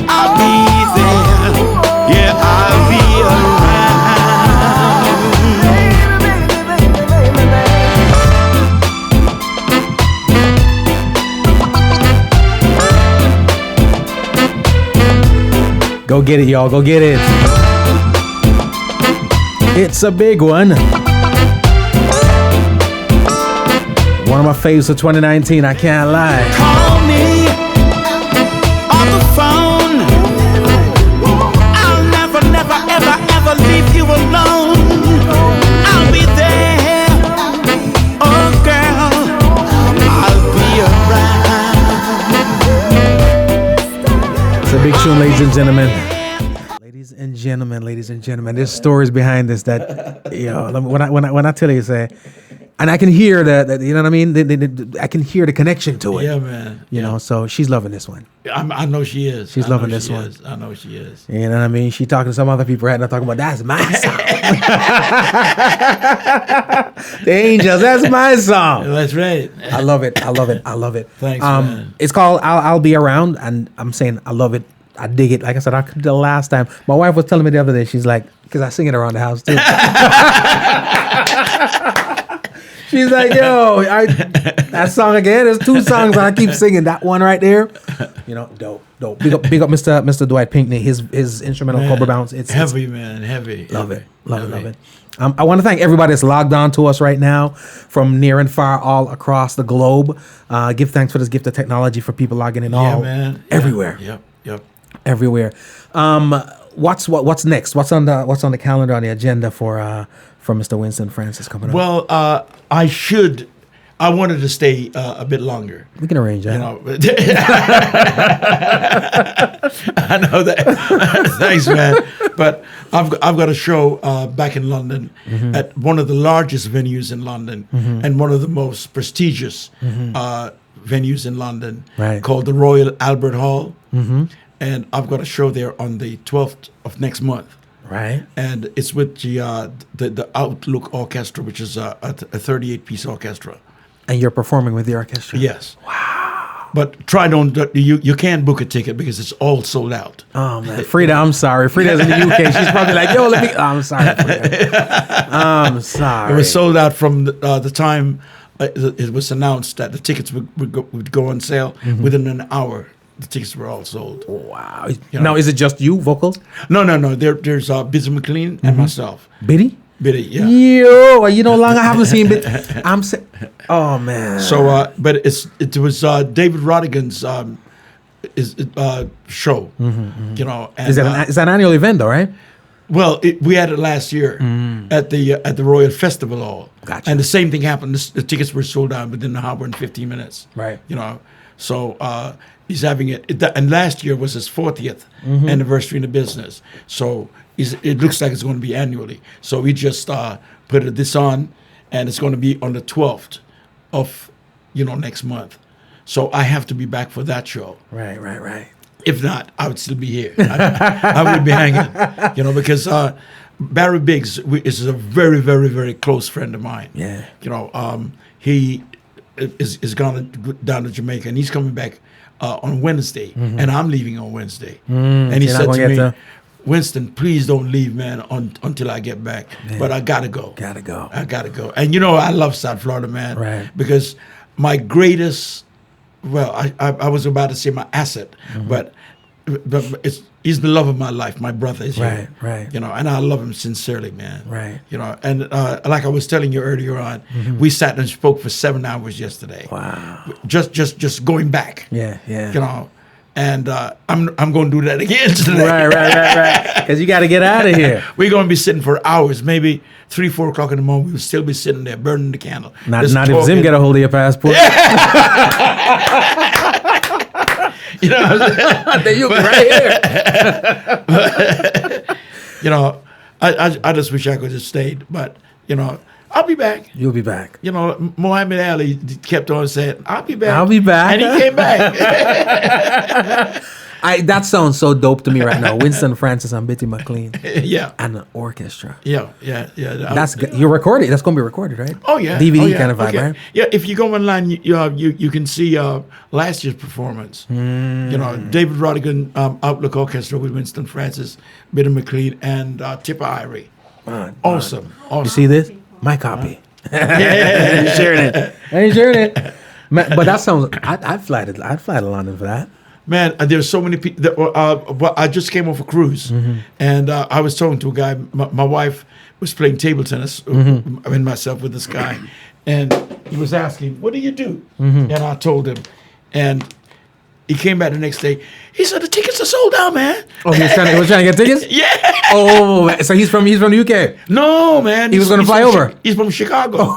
I'll be there. Yeah, I'll be around. Go get it, y'all. Go get it. It's a big one. One of my faves for 2019, I can't lie. Call me on the phone. I'll never, never, ever, ever leave you alone. I'll be there. Oh, girl, I'll be around. It's a big tune, ladies and gentlemen. Ladies and gentlemen, there's stories behind this that, when I tell you, say, and I can hear that, you know what I mean? I can hear the connection to it. Yeah, man. You know, so she's loving this one. I know she is. She's loving this one. I know she is. You know what I mean? She talking to some other people right now, talking about, that's my song. The Angels, that's my song. That's right. I love it. Thanks, man. It's called I'll Be Around, and I'm saying I love it. I dig it. Like I said, I could the last time. My wife was telling me the other day, she's like, because I sing it around the house too. She's like, yo, that song again. There's two songs that I keep singing. That one right there, you know, dope. Big up, Mr. Dwight Pinkney. His instrumental Cobra Bounce. It's heavy, man. Heavy. Love it. I want to thank everybody that's logged on to us right now from near and far, all across the globe. Give thanks for this gift of technology for people logging in everywhere. Yep. Everywhere. What's next? What's on the calendar, on the agenda for Mr. Winston Francis coming up? Well, I wanted to stay a bit longer. We can arrange that. You know, I know that. Thanks, man. But I've got a show back in London at one of the largest venues in London and one of the most prestigious venues in London, called the Royal Albert Hall. And I've got a show there on the 12th of next month. Right. And it's with the Outlook Orchestra, which is a 38-piece orchestra. And you're performing with the orchestra? Yes. Wow. But you can't book a ticket because it's all sold out. Oh, man. Frida, I'm sorry. Frida's in the UK. She's probably like, yo, let me... I'm sorry, Frida. I'm sorry. It was sold out from the time it was announced that the tickets would go on sale within an hour. The tickets were all sold. Wow. Now, is it just you, vocals? No. There's Busy McLean and myself. Biddy, yeah. Yo, you know, long I haven't seen Biddy. Oh, man. So, but it was David Rodigan's show. You know, and, is that an annual event, though, right? Well, we had it last year at the Royal Festival Hall. Gotcha. And the same thing happened. The tickets were sold out within an hour and 15 minutes. Right. You know, so he's having it. And last year was his 40th anniversary in the business. So it looks like it's going to be annually. So we just put this on, and it's going to be on the 12th of, next month. So I have to be back for that show. Right. If not, I would still be here. I would be hanging, because Barry Biggs is a very, very, very close friend of mine. Yeah. He is gone down to Jamaica, and he's coming back on Wednesday, and I'm leaving on Wednesday. And he said to me, Winston, please don't leave, man, until I get back. Man. But I gotta go. I gotta go. And I love South Florida, man. Right. Because my greatest, I was about to say my asset, but he's the love of my life. My brother is here. Right. And I love him sincerely, man. Right. And like I was telling you earlier on, we sat and spoke for 7 hours yesterday. Wow. Just going back. Yeah. And I'm going to do that again today. Right. Because you got to get out of here. We're going to be sitting for hours, maybe 3-4 o'clock in the morning. We'll still be sitting there burning the candle. Not if Zim get a hold of your passport. You know what I'm saying? There you go, right here. You know, I just wish I could have stayed, but you know, I'll be back. You'll be back. You know, Muhammad Ali kept on saying, "I'll be back. I'll be back." And he came back. That sounds so dope to me right now. Winston Francis and Betty McLean Yeah. and an orchestra. Yeah. That's good. You're recorded. That's going to be recorded, right? Oh yeah, DVD oh, yeah. kind of vibe, Okay. right? Yeah, if you go online, you can see last year's performance. You know, David Rodigan Outlook Orchestra with Winston Francis, Betty McLean, and Tipper Irie. Awesome. You see this? My copy. Yeah. He's sharing it. He's sharing it. Man, but that sounds. I'd fly to London for that. Man, there's so many people. Well, I just came off a cruise, and I was talking to a guy. My wife was playing table tennis, and myself with this guy, and he was asking, "What do you do?" And I told him, and he came back the next day. He said, "The tickets are sold out, man." Oh, he was trying to get tickets. Yeah. Oh, so he's from the UK. No, man. He was gonna fly over. He's from Chicago.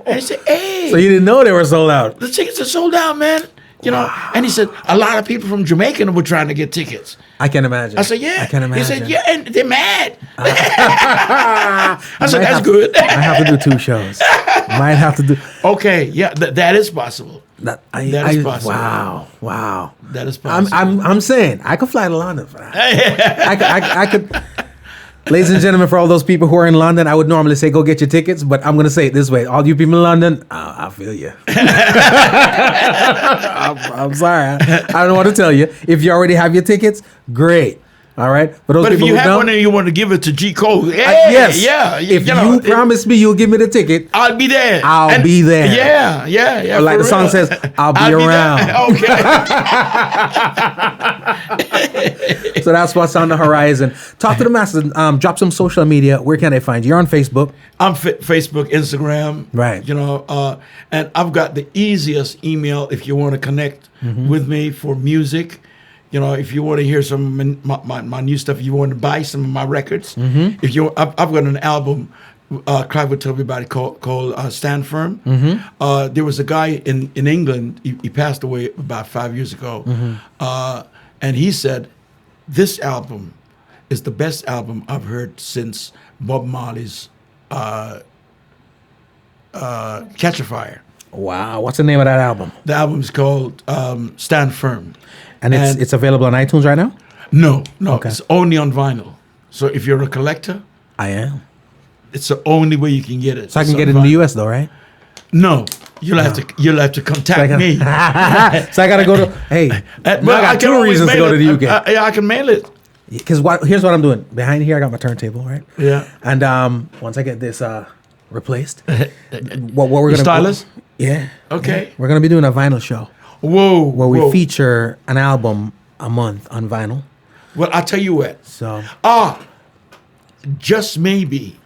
And he said, "Hey." So you didn't know they were sold out. The tickets are sold out, man. You know, and he said a lot of people from Jamaica were trying to get tickets. I can imagine. I said, yeah. I can imagine. He said, yeah, and they're mad. I said, Might that's have- good. I have to do 2 shows. Might have to do Okay, yeah, that is possible. that. That is possible. Wow. That is possible. I'm saying I could fly to London for that. I could. Ladies and gentlemen, for all those people who are in London, I would normally say go get your tickets, but I'm going to say it this way. All you people in London, I feel you. I'm sorry. I don't know what to tell you. If you already have your tickets, great. All right? But if people you who have don't- one and you want to give it to G. Cole, hey, yes. yeah. If you promise me you'll give me the ticket, I'll be there. I'll be there. Yeah. or like for the song real. says, I'll be there. around. Okay. So that's what's on the horizon. Talk to the masses. Drop some social media. Where can they find you? You're on Facebook. I'm Facebook, Instagram. Right. You know, and I've got the easiest email if you want to connect with me for music. You know, if you want to hear some of my new stuff, if you want to buy some of my records. If you, I've got an album. Clive would tell everybody called Stand Firm. There was a guy in England. He passed away about 5 years ago, and he said, "This album is the best album I've heard since Bob Marley's Catch a Fire." Wow. What's the name of that album? The album is called Stand Firm. And it's available on iTunes right now? No, Okay. it's only on vinyl. So if you're a collector, I am. it's the only way you can get it. So I can It's get on it in the vinyl. US though, right? No, you'll have to contact me. So I got to go to, hey, I got can 2 always reasons to mail go to it. the UK. Yeah, I can mail it. Because here's what I'm doing. Behind here, I got my turntable, right? Yeah. And once I get this replaced, what we're Your gonna stylus? Yeah. Okay. Yeah. We're gonna be doing a vinyl show Whoa. where we whoa. feature an album a month on vinyl. Well, I'll tell you what. So Just maybe,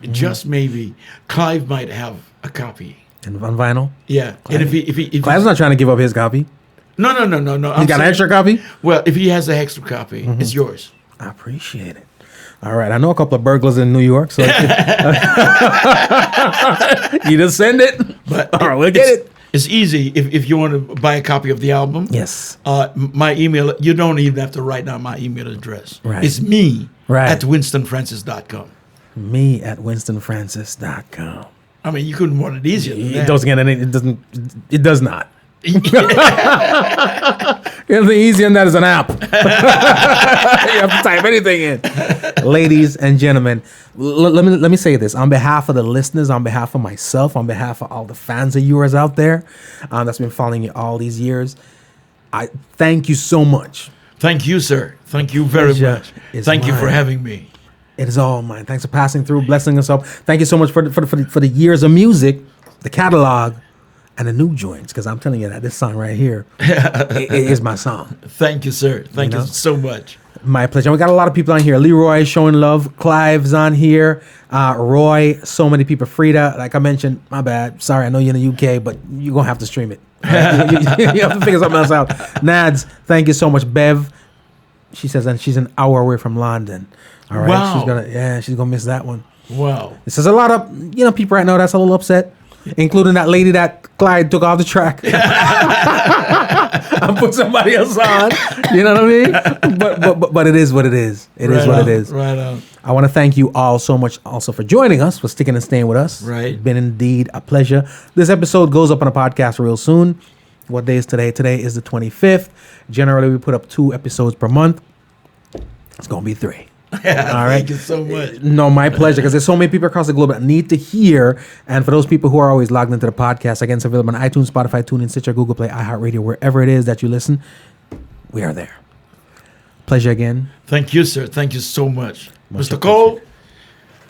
Clive might have a copy. and on vinyl. Yeah. And if he Clive's not trying to give up his copy. no. He got an extra copy. Well, if he has an extra copy, it's yours. I appreciate it. All right, I know a couple of burglars in New York, so you just send it. But all right, we'll get it. It's easy if you want to buy a copy of the album. Yes. My email, you don't even have to write down my email address. Right. It's me Right. at winstonfrancis.com. Me at winstonfrancis.com. I mean, you couldn't want it easier than It that. doesn't get any. It doesn't. It does not. Anything easier than that is an app. You have to type anything in. Ladies and gentlemen, let me say this on behalf of the listeners, on behalf of myself, on behalf of all the fans of yours out there that's been following you all these years. I thank you so much. Thank you, sir. Thank you very Pleasure much. is Thank you for mine. having me. It is all mine. Thanks for passing through, blessing us up. Thank you so much for the years of music, the catalog, and the new joints. Because I'm telling you that this song right here it is my song. Thank you, sir. Thank you know? so much. My pleasure. We got a lot of people on here. Leroy showing love. Clive's on here. Roy. So many people. Frida. Like I mentioned. My bad. Sorry. I know you're in the UK, but you're gonna have to stream it. You have to figure something else out. Nads. Thank you so much. Bev. She says, and she's an hour away from London. All right. Wow. She's gonna miss that one. Wow. This is a lot of people right now that's a little upset, including that lady that Clyde took off the track. and put somebody else on. You know what I mean? But it is what it is. It is what it is. Right on. I want to thank you all so much also for joining us, for sticking and staying with us. Right. It's been indeed a pleasure. This episode goes up on a podcast real soon. What day is today? Today is the 25th. Generally, we put up 2 episodes per month. It's going to be 3. All right. Thank you so much. No, my pleasure, because there's so many people across the globe that need to hear. And for those people who are always logged into the podcast, again, it's available on iTunes, Spotify, TuneIn, Stitcher, Google Play, iHeartRadio, wherever it is that you listen. We are there. Pleasure again. Thank you, sir. Thank you so much. Mr. Cole,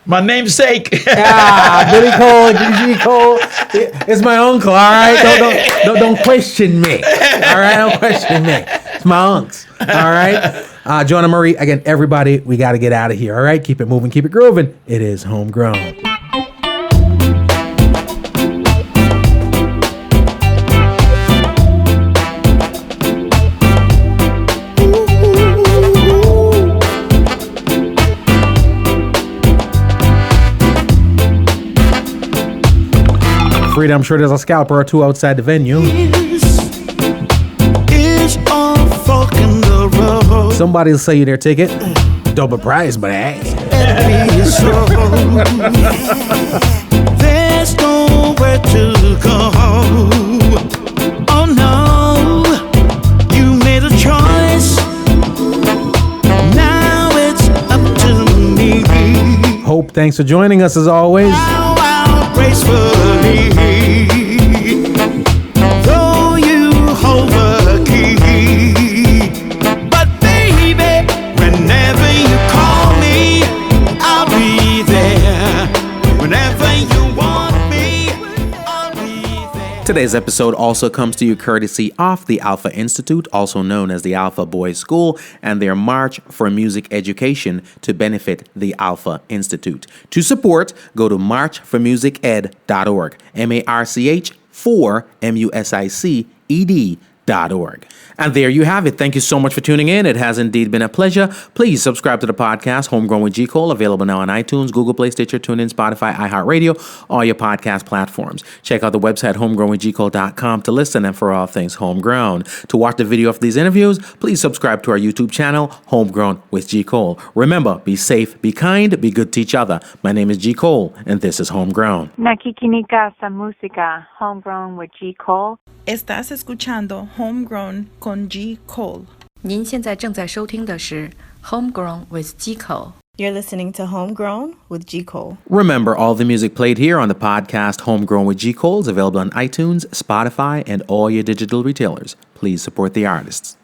my namesake. Billy Cole, G Cole. It's my uncle, all right? Don't question me. All right? Don't question me. It's my unks. All right? Joanna Marie, again, everybody, we got to get out of here, all right? Keep it moving, keep it grooving. It is Homegrown. Frida, I'm sure there's a scalper or 2 outside the venue. Somebody will sell you their ticket. Double price, but hey. There's nowhere to go. Oh no, you made a choice. Now it's up to me. Hope, thanks for joining us as always. How gracefully, though you hold the key. But baby, whenever you call me, I'll be there. Whenever you want me, I'll be there. Today's episode also comes to you courtesy of the Alpha Institute, also known as the Alpha Boys School, and their March for Music Education to benefit the Alpha Institute. To support, go to marchformusiced.org, MARCH for MUSICED.org. And there you have it. Thank you so much for tuning in. It has indeed been a pleasure. Please subscribe to the podcast, Homegrown with G. Cole, available now on iTunes, Google Play, Stitcher, TuneIn, Spotify, iHeartRadio, all your podcast platforms. Check out the website, homegrownwithgcole.com, to listen and for all things homegrown. To watch the video of these interviews, please subscribe to our YouTube channel, Homegrown with G. Cole. Remember, be safe, be kind, be good to each other. My name is G. Cole, and this is Homegrown. Nakikinika sa música, Homegrown with G. Cole. Estás escuchando Homegrown con G. Cole. 您现在正在收听的是 Homegrown with G. Cole. You're listening to Homegrown with G. Cole. Remember, all the music played here on the podcast Homegrown with G. Cole is available on iTunes, Spotify, and all your digital retailers. Please support the artists.